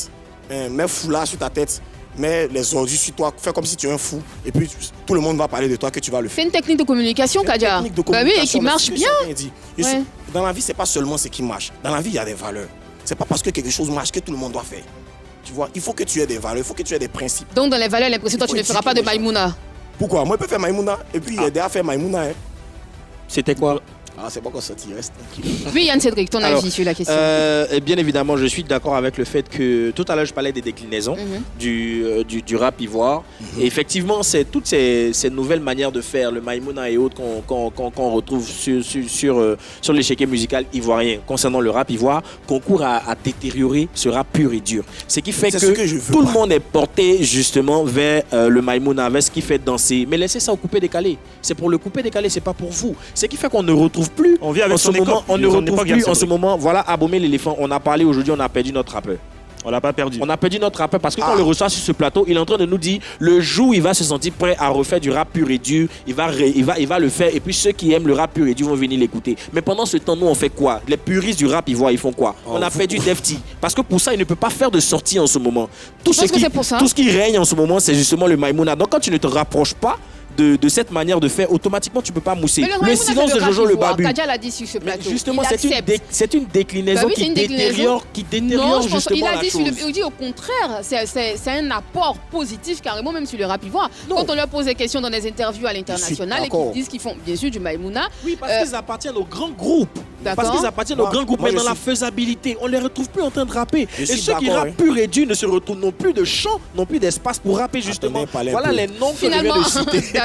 G: foulard sur ta tête, mets les ordures sur toi, fais comme si tu es un fou. Et puis tout le monde va parler de toi que tu vas le faire.
A: C'est une technique de communication,
G: C'est une
A: Kaja.
G: technique de
A: Bah oui, et
G: communication,
A: qui
G: mais
A: marche
G: c'est ce que
A: bien.
G: chacun dit.
A: Ouais.
G: Dans la vie, c'est pas seulement ce qui marche. Dans la vie, il y a des valeurs. C'est pas parce que quelque chose marche que tout le monde doit faire. Tu vois, il faut que tu aies des valeurs, il faut que tu aies des principes.
A: Donc, dans les valeurs, l'impression, toi,
G: Il
A: tu
G: faut
A: ne feras pas de
G: éduquer les gens.
A: Maïmouna.
G: Pourquoi? Moi, je peux faire Maïmouna et puis aider à faire Maïmouna. Hein.
B: C'était quoi?
G: Ah, c'est pas qu'on sorti, reste tranquille.
A: Oui, Yann Cédric, ton
B: Alors,
A: avis sur la question.
B: Bien évidemment, je suis d'accord avec le fait que tout à l'heure, je parlais des déclinaisons du rap ivoire. Et effectivement, c'est toutes ces nouvelles manières de faire, le Maïmouna et autres, qu'on retrouve sur l'échiquier musical ivoirien concernant le rap ivoire, concourent à détériorer ce rap pur et dur. Ce qui fait
G: C'est ce que je
B: que
G: veux
B: tout
G: pas.
B: le monde est porté justement vers le Maïmouna, vers ce qui fait danser. Mais laissez ça au coupé décalé. C'est pour le coupé décalé, c'est pas pour vous. Ce qui fait qu'on ne retrouve plus.
C: On vit avec
B: En
C: son
B: ce moment,
C: époque.
B: on ne
C: Son
B: retrouve
C: époque,
B: plus
C: Yann
B: en ce
C: Cédric.
B: moment. Voilà, Abomé l'éléphant. On a parlé aujourd'hui, on a perdu notre rappeur.
C: On l'a pas perdu.
B: On a perdu notre rappeur parce que quand on le reçoit sur ce plateau, il est en train de nous dire le jour où il va se sentir prêt à refaire du rap pur et dur, il va le faire. Et puis ceux qui aiment le rap pur et dur vont venir l'écouter. Mais pendant ce temps, nous, on fait quoi? Les puristes du rap ivoire, ils font quoi? On a fait du Defty. Parce que pour ça, il ne peut pas faire de sortie en ce moment. Tout
A: penses que c'est pour ça?
B: Tout ce qui règne en ce moment, c'est justement le Maïmouna. Donc quand tu ne te rapproches pas de cette manière de faire, automatiquement, tu ne peux pas mousser.
A: Mais
B: Le
A: Maïmouna,
B: silence
A: c'est
B: de
A: rap
B: Jojo le
A: ivoire.
B: Babu.
A: Kaja l'a dit sur ce
B: Mais
A: plateau.
B: justement,
A: Il accepte.
B: c'est une déclinaison
A: Bah oui,
B: qui
A: c'est une déclinaison.
B: détériore
A: Non, je pense
B: justement
A: il a
B: la
A: dit,
B: chose.
A: il dit au contraire, c'est un apport positif carrément même sur le rap ivoire.
B: Non.
A: Quand on leur pose des questions dans des interviews à l'international et
G: d'accord.
A: qu'ils disent qu'ils font bien sûr du Maïmouna,
B: Oui, parce qu'ils appartiennent au grand groupe.
A: D'accord.
B: Parce qu'ils appartiennent au
G: Moi-
B: grand groupe,
G: moi,
B: mais
G: je
B: dans la
G: suis-
B: faisabilité, on ne les retrouve plus en train de rapper.
G: Je
B: Et
G: suis
B: ceux qui
G: d'accord,
B: rappent
G: hein.
B: pur et dur ne se retrouvent non plus de chant, non plus d'espace pour rapper justement.
G: Attendez, parlez un
B: Voilà
G: peu.
B: les noms que je
A: finalement,
B: viens de citer.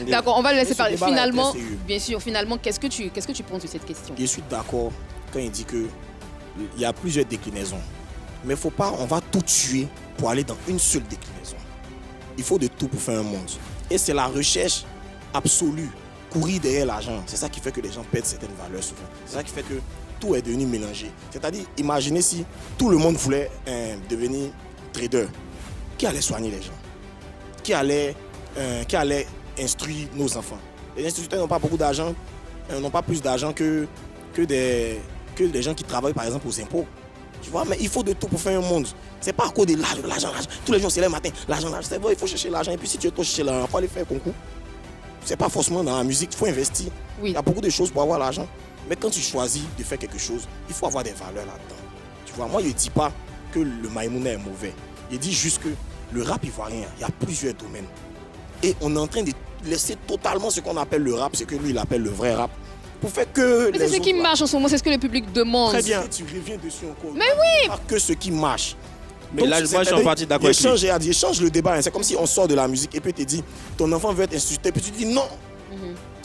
A: d'accord, on va le laisser
G: Ce
A: parler.
G: débat-là est
A: Finalement,
G: très sérieux.
A: bien sûr, finalement, qu'est-ce que tu penses de cette question?
G: Je suis d'accord quand il dit que il y a plusieurs déclinaisons. Mais faut pas, on va tout tuer pour aller dans une seule déclinaison. Il faut de tout pour faire un monde. Et c'est la recherche absolue, courir derrière l'argent. C'est ça qui fait que les gens perdent certaines valeurs souvent. C'est ça qui fait que tout est devenu mélangé. C'est-à-dire, imaginez si tout le monde voulait devenir trader. Qui allait soigner les gens? Qui allait instruire nos enfants? Les instituteurs n'ont pas beaucoup d'argent, n'ont pas plus d'argent que des gens qui travaillent par exemple aux impôts. Tu vois, mais il faut de tout pour faire un monde. C'est pas à cause de l'argent. Tous les jours, c'est le matin. L'argent, c'est bon, il faut chercher l'argent. Et puis si tu veux chercher l'argent, il faut aller faire un concours. C'est pas forcément dans la musique, il faut investir.
A: Oui.
G: Il y a beaucoup de choses pour avoir l'argent. Mais quand tu choisis de faire quelque chose, il faut avoir des valeurs là-dedans. Tu vois, moi, je ne dis pas que le Maïmouna est mauvais. Je dis juste que le rap ivoirien, il y a plusieurs domaines. Et on est en train de laisser totalement ce qu'on appelle le rap, ce que lui, il appelle le vrai rap. Pour faire que.
A: Mais c'est ce qui marche en ce moment, c'est ce que le public demande.
G: Très bien. Tu reviens dessus encore.
A: Mais oui.
G: Pas que ce qui marche.
B: Mais
G: Donc,
B: là, moi, je suis en
G: c'est-à-dire,
B: partie d'accord avec lui.
G: il change le débat. Hein. C'est comme si on sort de la musique et puis tu te dis, ton enfant veut être instituteur. Puis tu dis non.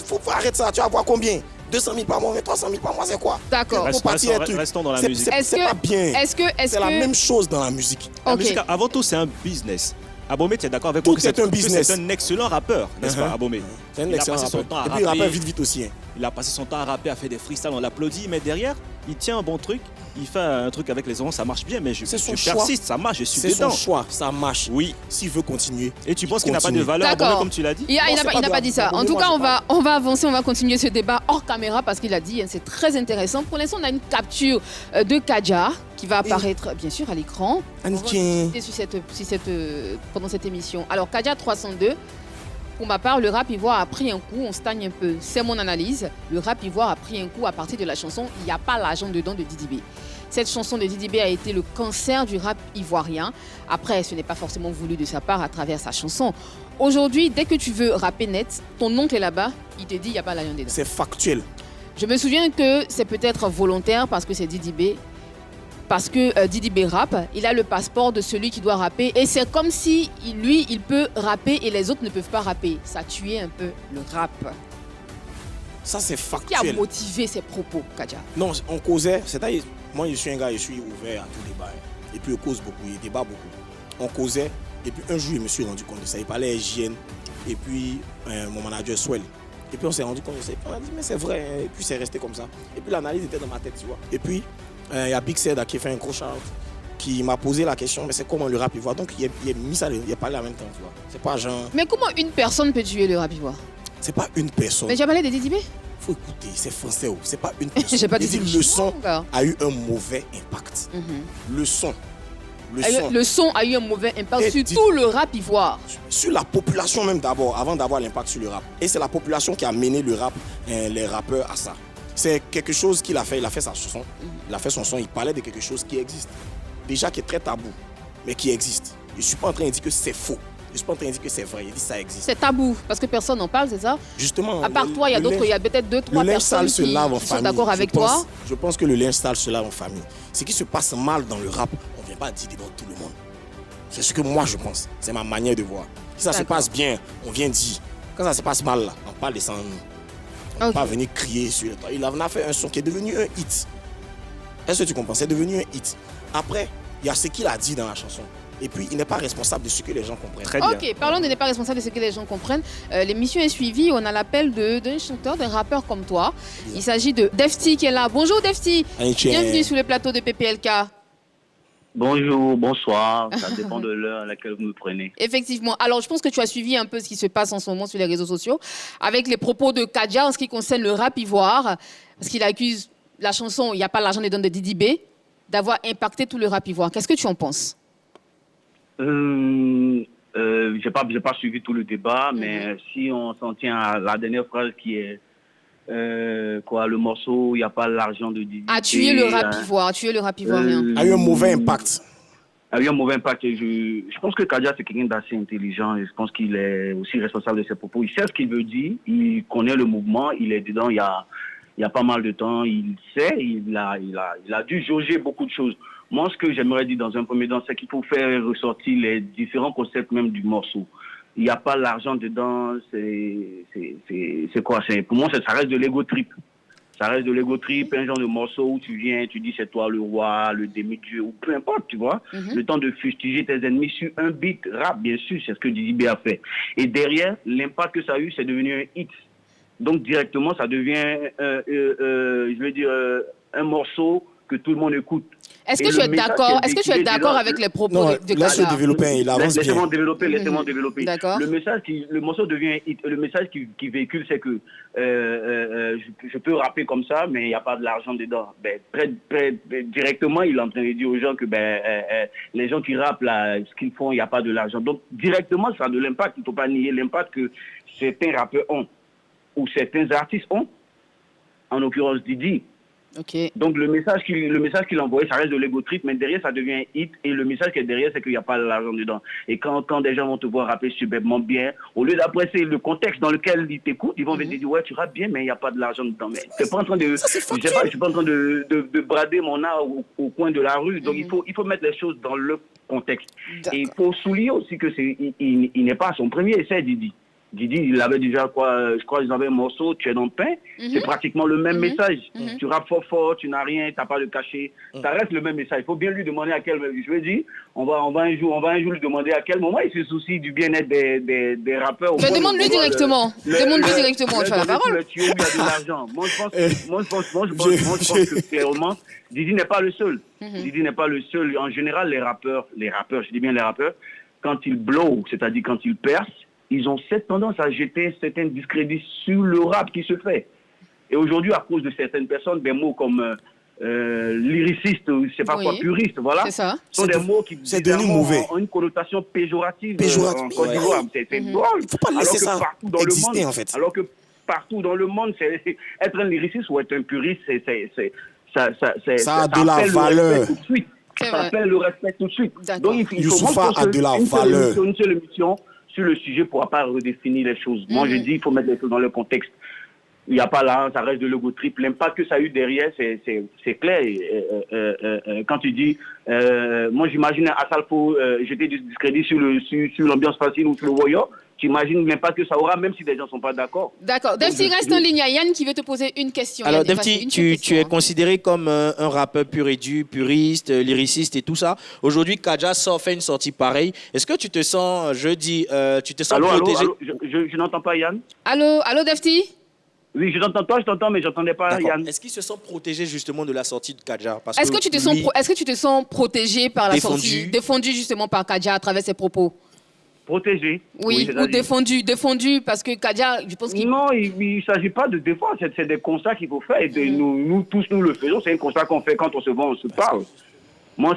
G: Faut arrêter ça. Tu vas voir combien 200 000 par mois, mais 300 000 par mois, c'est quoi?
A: D'accord.
G: Faut partir un truc.
C: Restons dans la
G: C'est-
C: musique.
G: c'est-
A: Est-ce
G: C'est
A: que-
G: pas bien.
A: Est-ce
G: C'est la
A: que
G: même chose dans la musique.
C: La
A: Ok.
C: musique, avant tout, c'est un business. Abomey, tu es d'accord avec
G: Tout
C: moi que
G: est un business.
C: c'est un excellent rappeur, n'est-ce pas, Abomey?
G: C'est un
C: Il a
G: excellent
C: passé son
G: rappeur.
C: temps à
G: Et puis il
C: rapper.
G: rappelle vite aussi. Hein.
C: Il a passé son temps à rapper, à faire des freestyles, on l'applaudit, mais derrière, il tient un bon truc, il fait un truc avec les oreilles, ça marche bien, mais je
G: C'est son
C: persiste, ça marche, je suis
G: C'est son
C: dedans.
G: choix, ça marche.
C: Oui.
G: S'il veut continuer.
C: Et tu penses qu'il n'a pas de
G: continue.
C: valeur,
A: D'accord.
C: Abomey, comme tu l'as dit?
A: Il
G: Non, c'est
A: n'a
G: pas
A: pas
G: de-
A: dit ça. En
G: Abomey,
A: tout
G: moi,
A: cas,
G: je
A: on va avancer, on va continuer ce débat hors caméra parce qu'il a dit, hein, c'est très intéressant. Pour l'instant, on a une capture de Kadja qui va apparaître, bien sûr, à l'écran. On va
G: Annick.
A: discuter pendant cette émission. Alors, Kadja 302, pour ma part, le rap ivoire a pris un coup, on stagne un peu. C'est mon analyse. Le rap ivoire a pris un coup à partir de la chanson Il n'y a pas l'argent dedans de Didi B. Cette chanson de Didi B a été le cancer du rap ivoirien. Après, ce n'est pas forcément voulu de sa part à travers sa chanson. Aujourd'hui, dès que tu veux rapper net, ton oncle est là-bas, il te dit il n'y a pas l'argent dedans.
G: C'est factuel.
A: Je me souviens que c'est peut-être volontaire parce que c'est Didi B. Parce que Didi B rappe, il a le passeport de celui qui doit rapper. Et c'est comme si lui, il peut rapper et les autres ne peuvent pas rapper. Ça a tué un peu le rap.
G: Ça, c'est
A: Qui a
G: factuel.
A: motivé ses propos, Kadja?
G: Non, on causait. C'est-à-dire, moi, je suis un gars, je suis ouvert à tout débat. Hein. Et puis, on cause beaucoup, il débat beaucoup. On causait. Et puis, un jour, je me suis rendu compte de ça. Il parlait hygiène. Et puis, mon manager, Swell. Et puis, on s'est rendu compte de ça. Et puis, on a dit, mais c'est vrai. Hein. Et puis, c'est resté comme ça. Et puis, l'analyse était dans ma tête, tu vois. Et puis, il y a Big Seda qui a fait un gros shout qui m'a posé la question, mais c'est comment le rap ivoire. Donc, il a mis ça, il a parlé en même temps, tu vois. C'est pas genre.
A: Mais comment une personne peut tuer le rap ivoire?
G: C'est pas une personne.
A: Mais j'ai parlé de Didi B.
G: Faut écouter, c'est français, oh. C'est pas une personne.
A: J'ai pas
G: Il
A: dit
G: dit le son
A: gars.
G: a eu un mauvais impact. Le son.
A: Le son a eu un mauvais impact
G: Et
A: sur
G: dis-
A: tout le rap ivoire.
G: Sur la population même d'abord, avant d'avoir l'impact sur le rap. Et c'est la population qui a mené le rap, les rappeurs à ça. C'est quelque chose qu'il a fait, il a fait sa chanson, il a fait son son, il parlait de quelque chose qui existe. Déjà qui est très tabou, mais qui existe. Je ne suis pas en train de dire que c'est faux. Je ne suis pas en train de dire que c'est vrai, il dit que ça existe.
A: C'est tabou parce que personne n'en parle, c'est ça?
G: Justement.
A: À part toi, il y a peut-être deux, trois
G: le linge
A: personnes
G: sale se
A: qui
G: lave en
A: sont
G: famille.
A: d'accord avec toi.
G: Je pense que le linge sale se lave en famille. Ce qui se passe mal dans le rap, on ne vient pas dire devant tout le monde. C'est ce que moi je pense. C'est ma manière de voir. Si ça se
A: D'accord.
G: passe bien, on vient dire. Quand ça se passe mal, là, on parle de ça en nous. On ne
A: Ok.
G: va pas venir crier sur le toit. Il en a fait un son qui est devenu un hit. Est-ce que tu comprends? C'est devenu un hit. Après, il y a ce qu'il a dit dans la chanson. Et puis, il n'est pas responsable de ce que les gens comprennent.
C: Très bien.
A: Ok, parlons de n'est pas responsable de ce que les gens comprennent. L'émission est suivie, on a l'appel d'un chanteur, d'un rappeur comme toi. Il s'agit de Defty qui est là. Bonjour Defty,
G: Allez, tiens.
A: bienvenue sur le plateau de PPLK.
H: Bonjour, bonsoir, ça dépend de l'heure à laquelle vous me prenez.
A: Effectivement. Alors, je pense que tu as suivi un peu ce qui se passe en ce moment sur les réseaux sociaux avec les propos de Kadja en ce qui concerne le rap ivoire, parce qu'il accuse la chanson Il n'y a pas l'argent des dons de Didi B d'avoir impacté tout le rap ivoire. Qu'est-ce que tu en penses?
H: J'ai pas suivi tout le débat, mais si on s'en tient à la dernière phrase qui est le morceau, il n'y a pas l'argent de Didi.
A: A tué le rap ivoire, a tué le rap ivoirien.
G: A eu un mauvais impact.
H: A eu un mauvais impact. Et je pense que Kadja, c'est quelqu'un d'assez intelligent et je pense qu'il est aussi responsable de ses propos. Il sait ce qu'il veut dire, il connaît le mouvement, il est dedans il y a pas mal de temps, il sait, il a dû jauger beaucoup de choses. Moi, ce que j'aimerais dire dans un premier temps, c'est qu'il faut faire ressortir les différents concepts même du morceau. Il n'y a pas l'argent dedans, c'est quoi? Pour moi, ça reste de l'ego trip. Ça reste de l'ego trip, un genre de morceau où tu viens, tu dis c'est toi le roi, le demi-dieu, ou peu importe, tu vois. Le temps de fustiger tes ennemis sur un beat rap, bien sûr, c'est ce que Didi B a fait. Et derrière, l'impact que ça a eu, c'est devenu un hit. Donc directement, ça devient, un morceau que tout le monde écoute.
A: Est-ce que tu es d'accord? Est-ce que tu es d'accord avec les propos
G: Non,
A: de
G: laisse-le
A: Kadja?
G: développer, il avance
H: Laissez-moi
G: bien.
H: développer.
A: D'accord.
H: Le morceau devient un hit. Le message qui véhicule, c'est que je peux rapper comme ça, mais il n'y a pas de l'argent dedans. Directement, il est en train de dire aux gens que les gens qui rappent, là, ce qu'ils font, il n'y a pas de l'argent. Donc, directement, ça a de l'impact. Il ne faut pas nier l'impact que certains rappeurs ont, ou certains artistes ont, en l'occurrence Didi.
A: Ok.
H: Donc le message qu'il a envoyé, ça reste de l'ego trip, mais derrière ça devient un hit, et le message qui est derrière, c'est qu'il n'y a pas l'argent dedans. Et quand des gens vont te voir rapper superbement bien, au lieu d'apprécier le contexte dans lequel ils t'écoutent, ils vont venir dire ouais, tu rappes bien, mais il n'y a pas de l'argent dedans. Mais t'es pas en train de, je suis pas en train de brader mon art au coin de la rue. Donc il faut mettre les choses dans le contexte. Et il faut souligner aussi que il n'est pas à son premier essai, Didi. Didi, il avait déjà je crois qu'ils avaient un morceau, tu es dans le pain. C'est pratiquement le même message. Tu rappes fort, tu n'as rien, tu n'as pas de cachet. Ça reste le même message. Il faut bien lui demander à quel moment. Je veux dire, on va un jour lui demander à quel moment il se soucie du bien-être des rappeurs.
A: Mais demande-lui directement. Demande-lui directement, tu as la parole.
H: Il y a de l'argent. Moi, je pense que clairement, Didi n'est pas le seul. Didi n'est pas le seul. En général, les rappeurs, je dis bien les rappeurs, quand ils blow, c'est-à-dire quand ils percent, ils ont cette tendance à jeter certains discrédits sur le rap qui se fait. Et aujourd'hui, à cause de certaines personnes, des mots comme lyriciste, je sais pas quoi, puriste, voilà, sont des mots qui ont une connotation péjorative en Côte d'Ivoire. C'est drôle.
G: Faut pas laisser ça exister, en fait.
H: Alors que partout dans le monde, être un lyriciste ou être un puriste,
G: ça a de la valeur.
H: Ça appelle le respect tout de suite.
G: Donc, il faut a de la valeur.
H: Une seule émission sur le sujet ne pourra pas redéfinir les choses. Moi, je dis il faut mettre les choses dans le contexte. Il n'y a pas là, ça reste de l'ego trip. L'impact que ça a eu derrière, c'est clair. Quand tu dis, moi j'imagine Assalfo jeter du discrédit sur l'ambiance facile ou sur le voyant, tu imagines l'impact que ça aura, même si les gens ne sont pas d'accord.
A: D'accord. Defty, reste en ligne. Il y a Yann qui veut te poser une question.
B: Alors, Defty, tu es considéré comme un rappeur pur et dur, puriste, lyriciste et tout ça. Aujourd'hui, Kadja fait une sortie pareille. Est-ce que tu te sens, tu te sens protégé?
H: Je n'entends pas Yann.
A: Allô, Defty?
H: Oui, je t'entends, mais je n'entendais pas Yann.
B: Est-ce qu'il se sent protégé justement de la sortie de Kadja?
A: Est-ce que tu te sens protégé par la sortie, défendu justement par Kadja à travers ses propos?
H: Protégé.
A: Oui, ou défendu parce que Kadja, je pense qu'il...
H: Non, il ne s'agit pas de défendre, c'est des constats qu'il faut faire. Et nous tous, nous le faisons, c'est un constat qu'on fait quand on se voit, on se parle. Moi,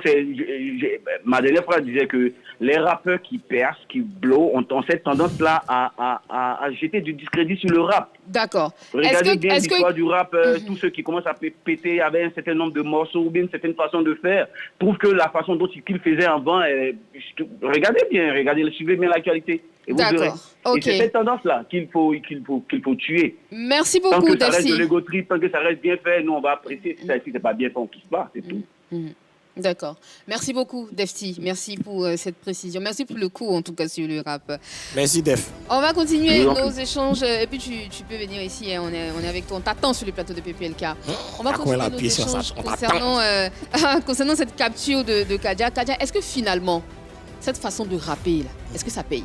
H: ma dernière phrase disait que les rappeurs qui percent, qui blow, ont cette tendance-là à jeter du discrédit sur le rap.
A: D'accord.
H: Regardez bien l'histoire du rap, tous ceux qui commencent à péter avec un certain nombre de morceaux ou bien une certaine façon de faire, trouvent que la façon dont ils faisaient avant, suivez bien l'actualité. Et vous verrez. Okay. Et c'est cette tendance-là qu'il faut tuer.
A: Merci beaucoup,
H: Tant que ça reste de l'ego trip, tant que ça reste bien fait, nous on va apprécier. Si c'est pas bien fait, on kiffe pas, c'est tout.
A: D'accord. Merci beaucoup, Defty. Merci pour cette précision. Merci pour le coup, en tout cas, sur le rap.
G: Merci, Def.
A: On va continuer nos échanges. Et puis, tu peux venir ici. Hein, on est avec toi. On t'attend sur le plateau de PPLK. On va continuer nos échanges concernant cette capture de Kadja. Kadja, est-ce que finalement, cette façon de rapper, là, est-ce que ça paye?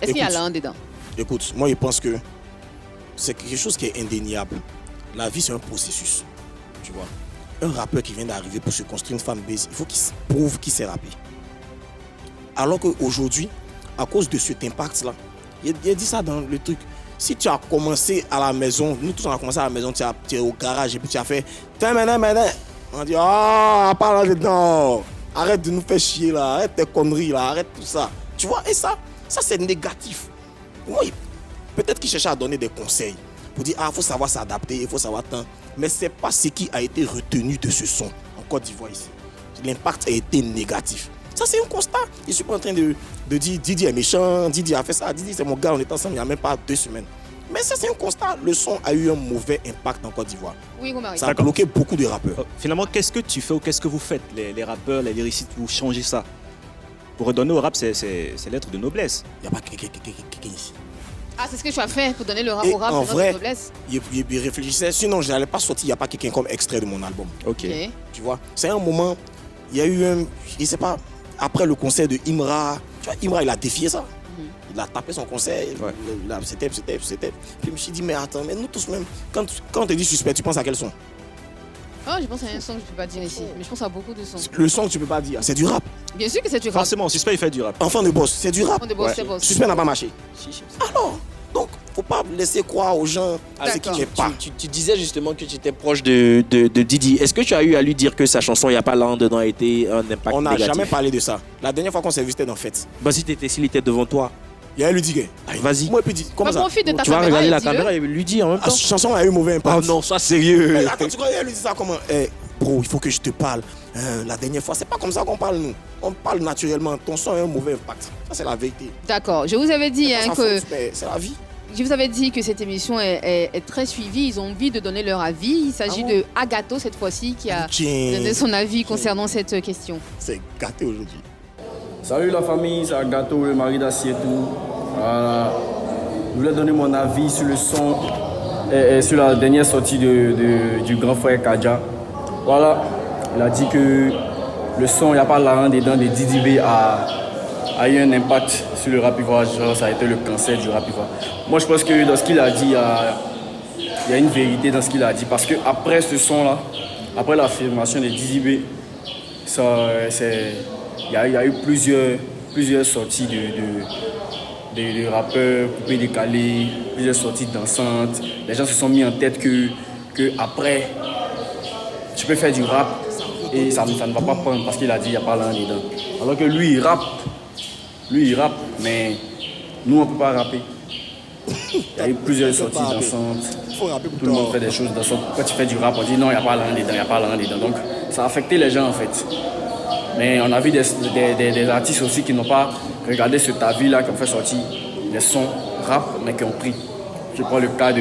A: Est-ce qu'il y a là dedans?
G: Écoute, moi, je pense que c'est quelque chose qui est indéniable. La vie, c'est un processus. Tu vois? Un rappeur qui vient d'arriver pour se construire une fanbase, il faut qu'il prouve qu'il sait rapper. Alors qu'aujourd'hui, à cause de cet impact-là, il a dit ça dans le truc. Si tu as commencé à la maison, nous tous on a commencé à la maison, tu es au garage et puis tu as fait on dit parle là-dedans, arrête de nous faire chier là, arrête tes conneries là, arrête tout ça. Tu vois, et ça c'est négatif. Moi, peut-être qu'il cherchait à donner des conseils pour dire il faut savoir s'adapter, il faut savoir tant. Mais ce n'est pas ce qui a été retenu de ce son en Côte d'Ivoire ici. L'impact a été négatif. Ça, c'est un constat. Je ne suis pas en train de dire Didi est méchant, Didi a fait ça, Didi c'est mon gars, on est ensemble il n'y a même pas 2 semaines. Mais ça, c'est un constat. Le son a eu un mauvais impact en Côte d'Ivoire.
A: Oui, Romaric.
G: Ça a bloqué beaucoup de rappeurs.
C: Finalement, qu'est-ce que tu fais ou qu'est-ce que vous faites, les rappeurs, les lyricistes, vous changez ça? Pour redonner au rap, c'est l'être de noblesse.
G: Il n'y a pas quelqu'un ici.
A: Ah, c'est ce que tu as fait pour donner le rap au rap,
G: en vrai,
A: noblesse.
G: Il réfléchissait, sinon je n'allais pas sortir, il n'y a pas quelqu'un comme extrait de mon album.
C: Ok.
G: Tu vois, c'est un moment, il y a eu un, je ne sais pas, après le concert de Imra, tu vois, Imra il a défié ça. Il a tapé son concert, c'était. Puis je me suis dit, mais attends, mais nous tous même, quand on te dit suspect, tu penses à quel son?
A: Oh, je pense à un son que je ne peux pas dire ici, mais je pense à beaucoup de sons.
G: Le son que tu ne peux pas dire, c'est du rap.
A: Bien sûr que c'est du rap.
C: Forcément, Suspect il fait du rap.
G: Enfant de boss, c'est du rap.
A: Enfant de boss, c'est boss.
G: Suspect n'a pas marché. Alors, donc, faut pas laisser croire aux gens ce qui n'est pas.
B: Tu disais justement que tu étais proche de Didi. Est-ce que tu as eu à lui dire que sa chanson, il n'y a pas là dedans, a été un impact négatif?
G: On n'a jamais parlé de ça. La dernière fois qu'on s'est vu, c'était dans Fête.
B: Bah, s'il était devant toi.
G: Il y a lui dit,
B: vas-y.
G: Moi, puis dit, comment ça?
A: Profite de ta
B: tu vas regarder la caméra et lui dire en même temps.
G: Cette chanson a eu mauvais impact.
B: Oh non, sois sérieux.
G: Attends, tu crois qu'elle lui dit ça comment? Bro, il faut que je te parle. La dernière fois, c'est pas comme ça qu'on parle, nous. On parle naturellement. Ton son a un mauvais impact. Ça, c'est la vérité.
A: D'accord. Je vous avais dit que...
G: C'est la vie.
A: Je vous avais dit que cette émission est très suivie. Ils ont envie de donner leur avis. Il s'agit de Agato, cette fois-ci, qui a donné son avis concernant cette question.
G: C'est gâté aujourd'hui.
I: Salut la famille, c'est Agato, le mari d'Assietou. Voilà. Je voulais donner mon avis sur le son et sur la dernière sortie du grand frère Kadja. Voilà, il a dit que le son, il n'y a pas l'argent dedans de Didi B a eu un impact sur le rap ivoirien. Ça a été le cancer du rap ivoirien. Moi, je pense que dans ce qu'il a dit, il y a une vérité dans ce qu'il a dit. Parce qu'après ce son-là, après l'affirmation de Didi B, il y a eu plusieurs sorties de rappeurs coupés décalés, plusieurs sorties dansantes. Les gens se sont mis en tête que après, tu peux faire du rap et ça ne va pas prendre parce qu'il a dit qu'il n'y a pas l'argent dedans. Alors que lui, il rappe, mais nous, on ne peut pas rapper. Il y a eu plusieurs sorties dansantes. Tout le monde fait des choses dansantes. Quand tu fais du rap, on dit non, il n'y a pas l'argent dedans, il n'y a pas l'argent dedans. Donc, ça a affecté les gens en fait. Mais on a vu des artistes aussi qui n'ont pas regardé cet avis-là, qui ont fait sortir des sons rap, mais qui ont pris. Je prends le cas de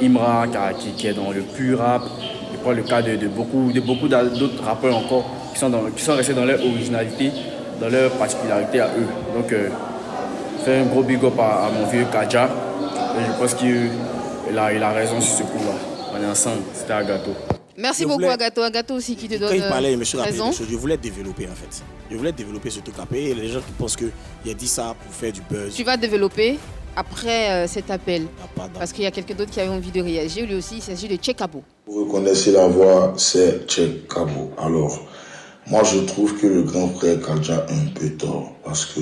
I: Imra, qui est dans le pur rap. Je prends le cas de beaucoup d'autres rappeurs encore, qui sont restés dans leur originalité, dans leur particularité à eux. Donc, fais un gros big up à mon vieux Kadja. Et je pense qu'il a raison sur ce coup-là. On est ensemble, c'était un gâteau.
A: Merci beaucoup Agato. Agato aussi qui te donne raison.
G: Quand il parlait, je me suis rappelé des choses. Je voulais développer en fait. Je voulais développer ce truc après. Et les gens qui pensent qu'il a dit ça pour faire du buzz.
A: Tu vas développer après cet appel. Parce qu'il y a quelqu'un d'autre qui avait envie de réagir. Lui aussi, il s'agit de Tchekabo.
J: Vous reconnaissez la voix, c'est Tchekabo. Alors, moi je trouve que le grand frère Kadja a un peu tort. Parce que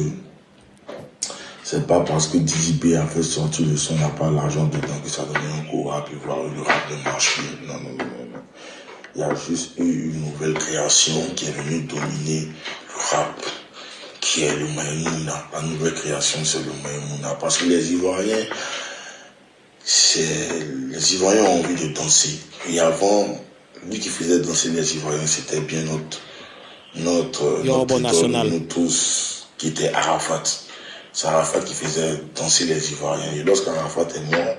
J: c'est pas parce que Didi B a fait sortir le son, n'a pas l'argent dedans que ça donne un gros rap et voir le rap de marché. Non. Il y a juste eu une nouvelle création qui est venue dominer le rap, qui est le Maïmouna. La nouvelle création, c'est le Maïmouna. Parce que les Ivoiriens ont envie de danser. Et avant, lui qui faisait danser les Ivoiriens, c'était bien notre idole, nous tous, qui était Arafat. C'est Arafat qui faisait danser les Ivoiriens. Et lorsqu'Arafat est mort,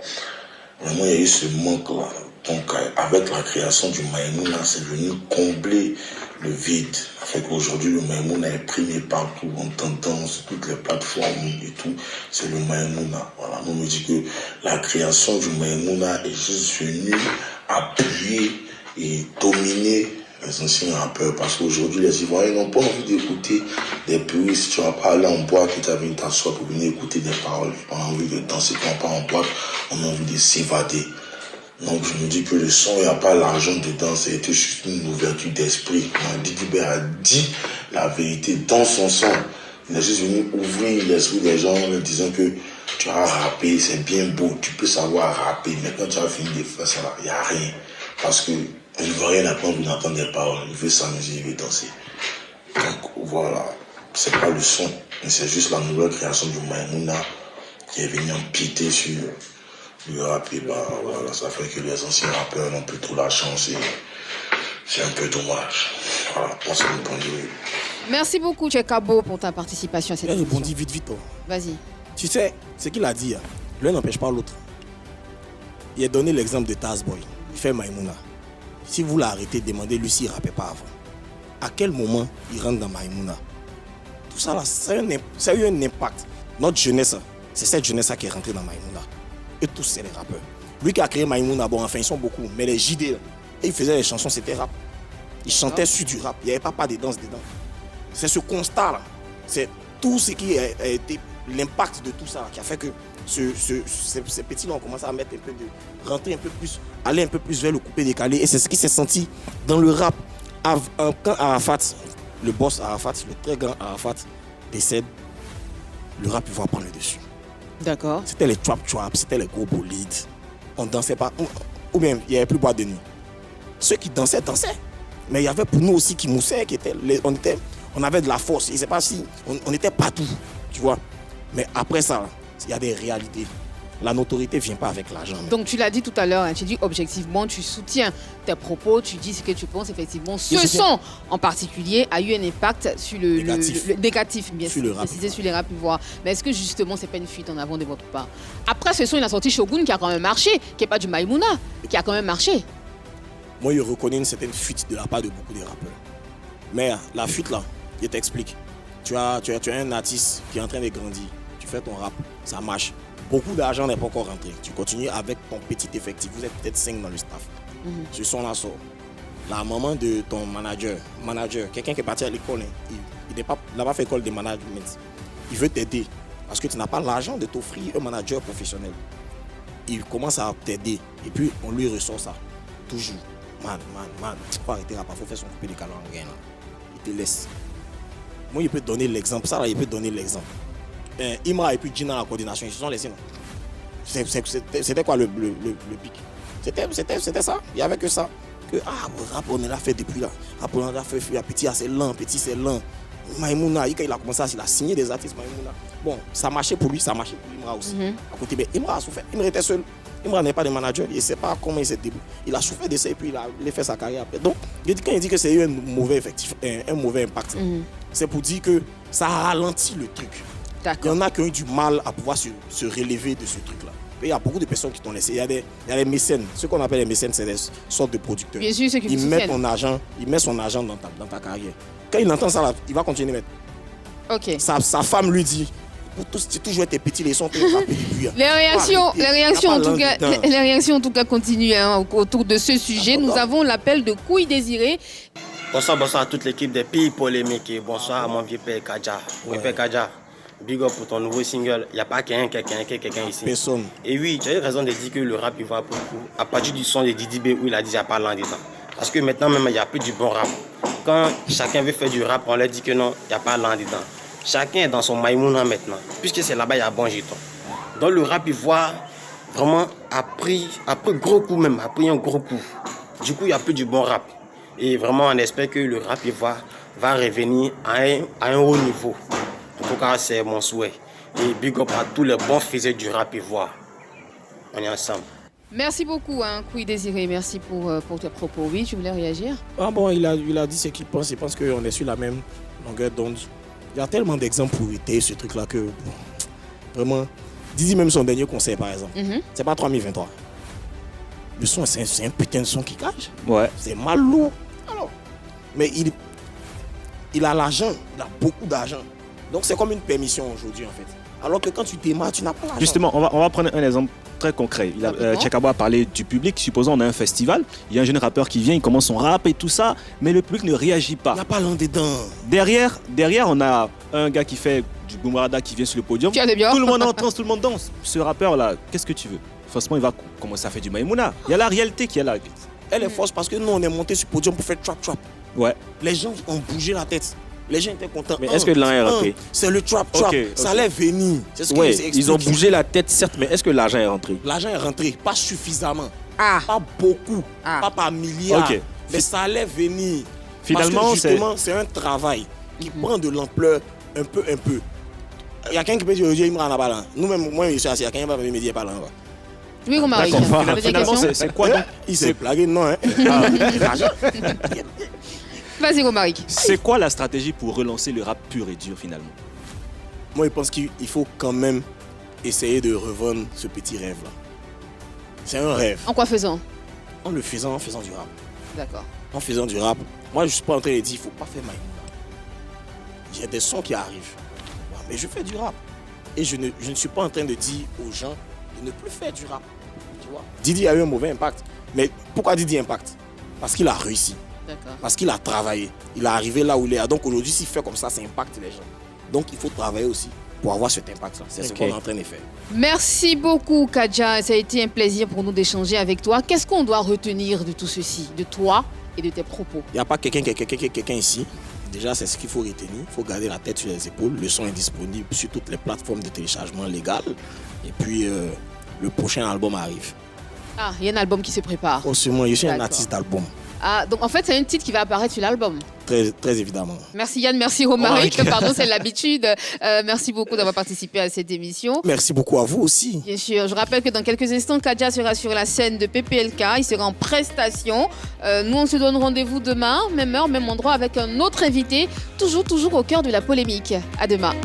J: vraiment, il y a eu ce manque-là. Donc, avec la création du Maïmouna, c'est venu combler le vide. Ça fait qu'aujourd'hui, le Maïmouna est primé partout, en tendance, sur toutes les plateformes et tout. C'est le Maïmouna. Voilà. On me dit que la création du Maïmouna est juste venue appuyer et dominer les anciens rappeurs. Parce qu'aujourd'hui, les Ivoiriens n'ont pas envie d'écouter des puristes. Tu vas pas aller en boîte qui t'as mis t'asseoir pour venir écouter des paroles. On a envie de danser quand on part en boîte. On a envie de s'évader. Donc je me dis que le son, il n'y a pas l'argent dedans, c'était juste une ouverture d'esprit. Didi B a dit la vérité dans son son. Il est juste venu ouvrir l'esprit des gens en disant que tu as rappé, c'est bien beau, tu peux savoir rapper, mais quand tu as fini de faire ça, il n'y a rien. Parce que l'Ivoirien n'a pas envie d'entendre des paroles, il veut s'amuser, il veut danser. Donc voilà, c'est pas le son, mais c'est juste la nouvelle création du Maïmouna qui est venu empiéter sur le rap. Et voilà, ça fait que les anciens rappeurs n'ont plus trop la chance et c'est un peu dommage. Voilà, moi c'est mon point de vue.
A: Merci beaucoup Tchekabo pour ta participation à cette émission.
G: Il répondit vite. Oh.
A: Vas-y.
G: Tu sais, ce qu'il a dit, l'un n'empêche pas l'autre. Il a donné l'exemple de Tazboy. Il fait Maïmouna. Si vous l'arrêtez, demandez-lui s'il ne rappait pas avant. À quel moment il rentre dans Maïmouna? Tout ça là, ça a eu un impact. Notre jeunesse, c'est cette jeunesse qui est rentrée dans Maïmouna. Et tous, c'est les rappeurs. Lui qui a créé Maïmouna, bon, enfin, ils sont beaucoup. Mais les JD, là, et ils faisaient les chansons, c'était rap. Ils chantaient sur du rap. Il n'y avait pas de danse dedans. C'est ce constat-là. C'est tout ce qui a été l'impact de tout ça qui a fait que ces petits-là ont commencé à mettre un peu de... rentrer un peu plus, aller un peu plus vers le coupé décalé. Et c'est ce qui s'est senti dans le rap. Quand Arafat, le boss Arafat, le très grand Arafat, décède, le rap, il va prendre le dessus.
A: D'accord.
G: C'était les trap, c'était les gros bolides. On dansait pas, ou bien il n'y avait plus boîte de nuit. Ceux qui dansaient. Mais il y avait pour nous aussi qui moussaient, on avait de la force. Je ne sais pas si on était partout, tu vois. Mais après ça, il y a des réalités. La notoriété ne vient pas avec l'argent.
A: Donc tu l'as dit tout à l'heure, tu dis objectivement, tu soutiens tes propos, tu dis ce que tu penses effectivement. Ce son en particulier a eu un impact sur le négatif, bien sûr, sur les rap ivoiriens. Mais est-ce que justement c'est pas une fuite en avant de votre part? Après ce son, il a sorti Shogun qui a quand même marché, qui n'est pas du Maïmouna, qui a quand même marché.
G: Moi, je reconnais une certaine fuite de la part de beaucoup de rappeurs. Mais la fuite là, je t'explique. Tu as un artiste qui est en train de grandir. Tu fais ton rap, ça marche. beaucoup d'argent n'est pas encore rentré. Tu continues avec ton petit effectif. Vous êtes peut-être 5 dans le staff. Ce son-là sort. La maman de ton manager, quelqu'un qui est parti à l'école, il n'a pas fait école de management. Il veut t'aider parce que tu n'as pas l'argent de t'offrir un manager professionnel. Il commence à t'aider et puis on lui ressort ça. Toujours. Man. Il faut arrêter là, il faut faire son coupé de calories. Il te laisse. Moi, il peut te donner l'exemple. Ça, là, il peut te donner l'exemple. Imra et puis Gina en coordination, ils se sont laissés. C'était quoi le pic? C'était ça. Il n'y avait que ça. Que, rap, on l'a fait depuis là. Rap, on l'a fait petit, c'est lent. Maïmouna, il a commencé il a signé des artistes, Maïmouna. Bon, ça marchait pour lui, ça marchait pour Imra aussi. À côté, mais Imra a souffert. Imra était seul. Imra n'est pas de manager, il ne sait pas comment il s'est débrouillé. Il a souffert de ça et puis il a fait sa carrière après. Donc, quand il dit que c'est eu un mauvais impact, c'est pour dire que ça a ralenti le truc. Il y en a qui ont eu du mal à pouvoir se relever de ce truc-là. Il y a beaucoup de personnes qui t'ont laissé. Il y a des mécènes. Ce qu'on appelle les mécènes, c'est des sortes de producteurs.
A: Bien sûr, ceux qui
G: ils mettent son argent dans ta carrière. Quand il entend ça, là, il va continuer de mettre.
A: Ok.
G: Sa femme lui dit, tu toujours tes petits leçons, tu vas payer.
A: Les réactions en tout cas continuent autour de ce sujet. Nous avons l'appel de Kouy Désiré.
K: Bonsoir à toute l'équipe des Pays Polémiques et bonsoir à mon vieux père Kadja. Mon père Kadja, big up pour ton nouveau single. Il n'y a pas quelqu'un ici.
G: Personne.
K: Et oui, tu as eu raison de dire que le rap il va beaucoup. À partir du son de Didi B où il a dit il n'y a pas l'an dedans. Parce que maintenant même il n'y a plus du bon rap. Quand chacun veut faire du rap, on leur dit que non, il n'y a pas l'an dedans. Chacun est dans son maïmouna maintenant. Puisque c'est là-bas, il y a bon giton. Donc le rap ivoire vraiment a pris gros coup même, a pris un gros coup. Du coup, il n'y a plus du bon rap. Et vraiment, on espère que le rap ivoire va revenir à un haut niveau. En tout cas, c'est mon souhait. Et big up à tous les bons faiseurs du rap ivoire. On est ensemble.
A: Merci beaucoup, Kouy Désiré. Merci pour tes propos. Oui, tu voulais réagir?
G: Il a dit ce qu'il pense. Il pense qu'on est sur la même longueur d'onde. Il y a tellement d'exemples pour étayer ce truc-là que vraiment. Didi même son dernier concert, par exemple. C'est pas 3023. Le son, c'est un putain de son qui cache.
C: Ouais.
G: C'est mal lourd. Alors, mais il a l'argent, il a beaucoup d'argent. Donc c'est comme une permission aujourd'hui en fait. Alors que quand tu démarres, tu n'as pas l'argent.
C: Justement, on va prendre un exemple très concret. Tchekabo a parlé du public. Supposons on a un festival, il y a un jeune rappeur qui vient, il commence son rap et tout ça, mais le public ne réagit pas.
G: Il n'y a pas l'un dedans.
C: Derrière, on a un gars qui fait du Boumarada qui vient sur le podium. Tout le monde entend, tout le monde danse. Ce rappeur-là, qu'est-ce que tu veux? Forcément, il va commencer à faire du Maïmouna. Il y a la réalité qui est là.
G: Elle est force parce que nous, on est monté sur le podium pour faire trap.
C: Ouais.
G: Les gens ont bougé la tête. Les gens étaient contents.
B: Mais est-ce que l'an est rentré?
G: C'est le trap. Ça allait venir.
B: Oui, ils ont bougé la tête, certes, mais est-ce que l'argent est rentré?
G: L'argent est rentré, pas suffisamment. Pas beaucoup, pas par milliards. Mais ça allait venir.
C: Finalement,
G: parce que justement, c'est un travail qui prend de l'ampleur un peu. Il y a quelqu'un qui peut dire aujourd'hui, il me rend la balle. Nous-mêmes, moi, je suis assis, il y a quelqu'un qui va me dire pas là.
A: Oui, Romaric.
C: Finalement, c'est quoi donc?
G: Il s'est plagué, non,
A: Vas-y, Romaric.
C: C'est quoi la stratégie pour relancer le rap pur et dur finalement?
G: Moi, je pense qu'il faut quand même essayer de revendre ce petit rêve-là. C'est un rêve.
A: En quoi faisant?
G: En le faisant, en faisant du rap.
A: D'accord.
G: En faisant du rap. Moi, je ne suis pas en train de dire qu'il ne faut pas faire Maïmouna. Il y a des sons qui arrivent. Mais je fais du rap. Et je ne suis pas en train de dire aux gens de ne plus faire du rap. Tu vois? Didi a eu un mauvais impact. Mais pourquoi Didi impact? Parce qu'il a réussi. Parce qu'il a travaillé. Il est arrivé là où il est. Donc aujourd'hui, s'il fait comme ça impacte les gens. Donc il faut travailler aussi pour avoir cet impact-là. C'est ce qu'on est en train de faire. Merci
A: beaucoup, Kadja. Ça a été un plaisir pour nous d'échanger avec toi. Qu'est-ce qu'on doit retenir de tout ceci, de toi et de tes propos?
G: Il n'y a pas quelqu'un ici. Déjà, c'est ce qu'il faut retenir. Il faut garder la tête sur les épaules. Le son est disponible sur toutes les plateformes de téléchargement légales. Et puis, le prochain album arrive.
A: Il y a un album qui se prépare.
G: Oh, c'est moi, je suis un artiste d'album.
A: Donc en fait, c'est un titre qui va apparaître sur l'album.
G: Très évidemment.
A: Merci Yann, merci Romaric. Pardon, c'est l'habitude. Merci beaucoup d'avoir participé à cette émission.
G: Merci beaucoup à vous aussi.
A: Bien sûr, je rappelle que dans quelques instants, Kadja sera sur la scène de PPLK. Il sera en prestation. Nous, on se donne rendez-vous demain, même heure, même endroit, avec un autre invité, toujours au cœur de la polémique. À demain.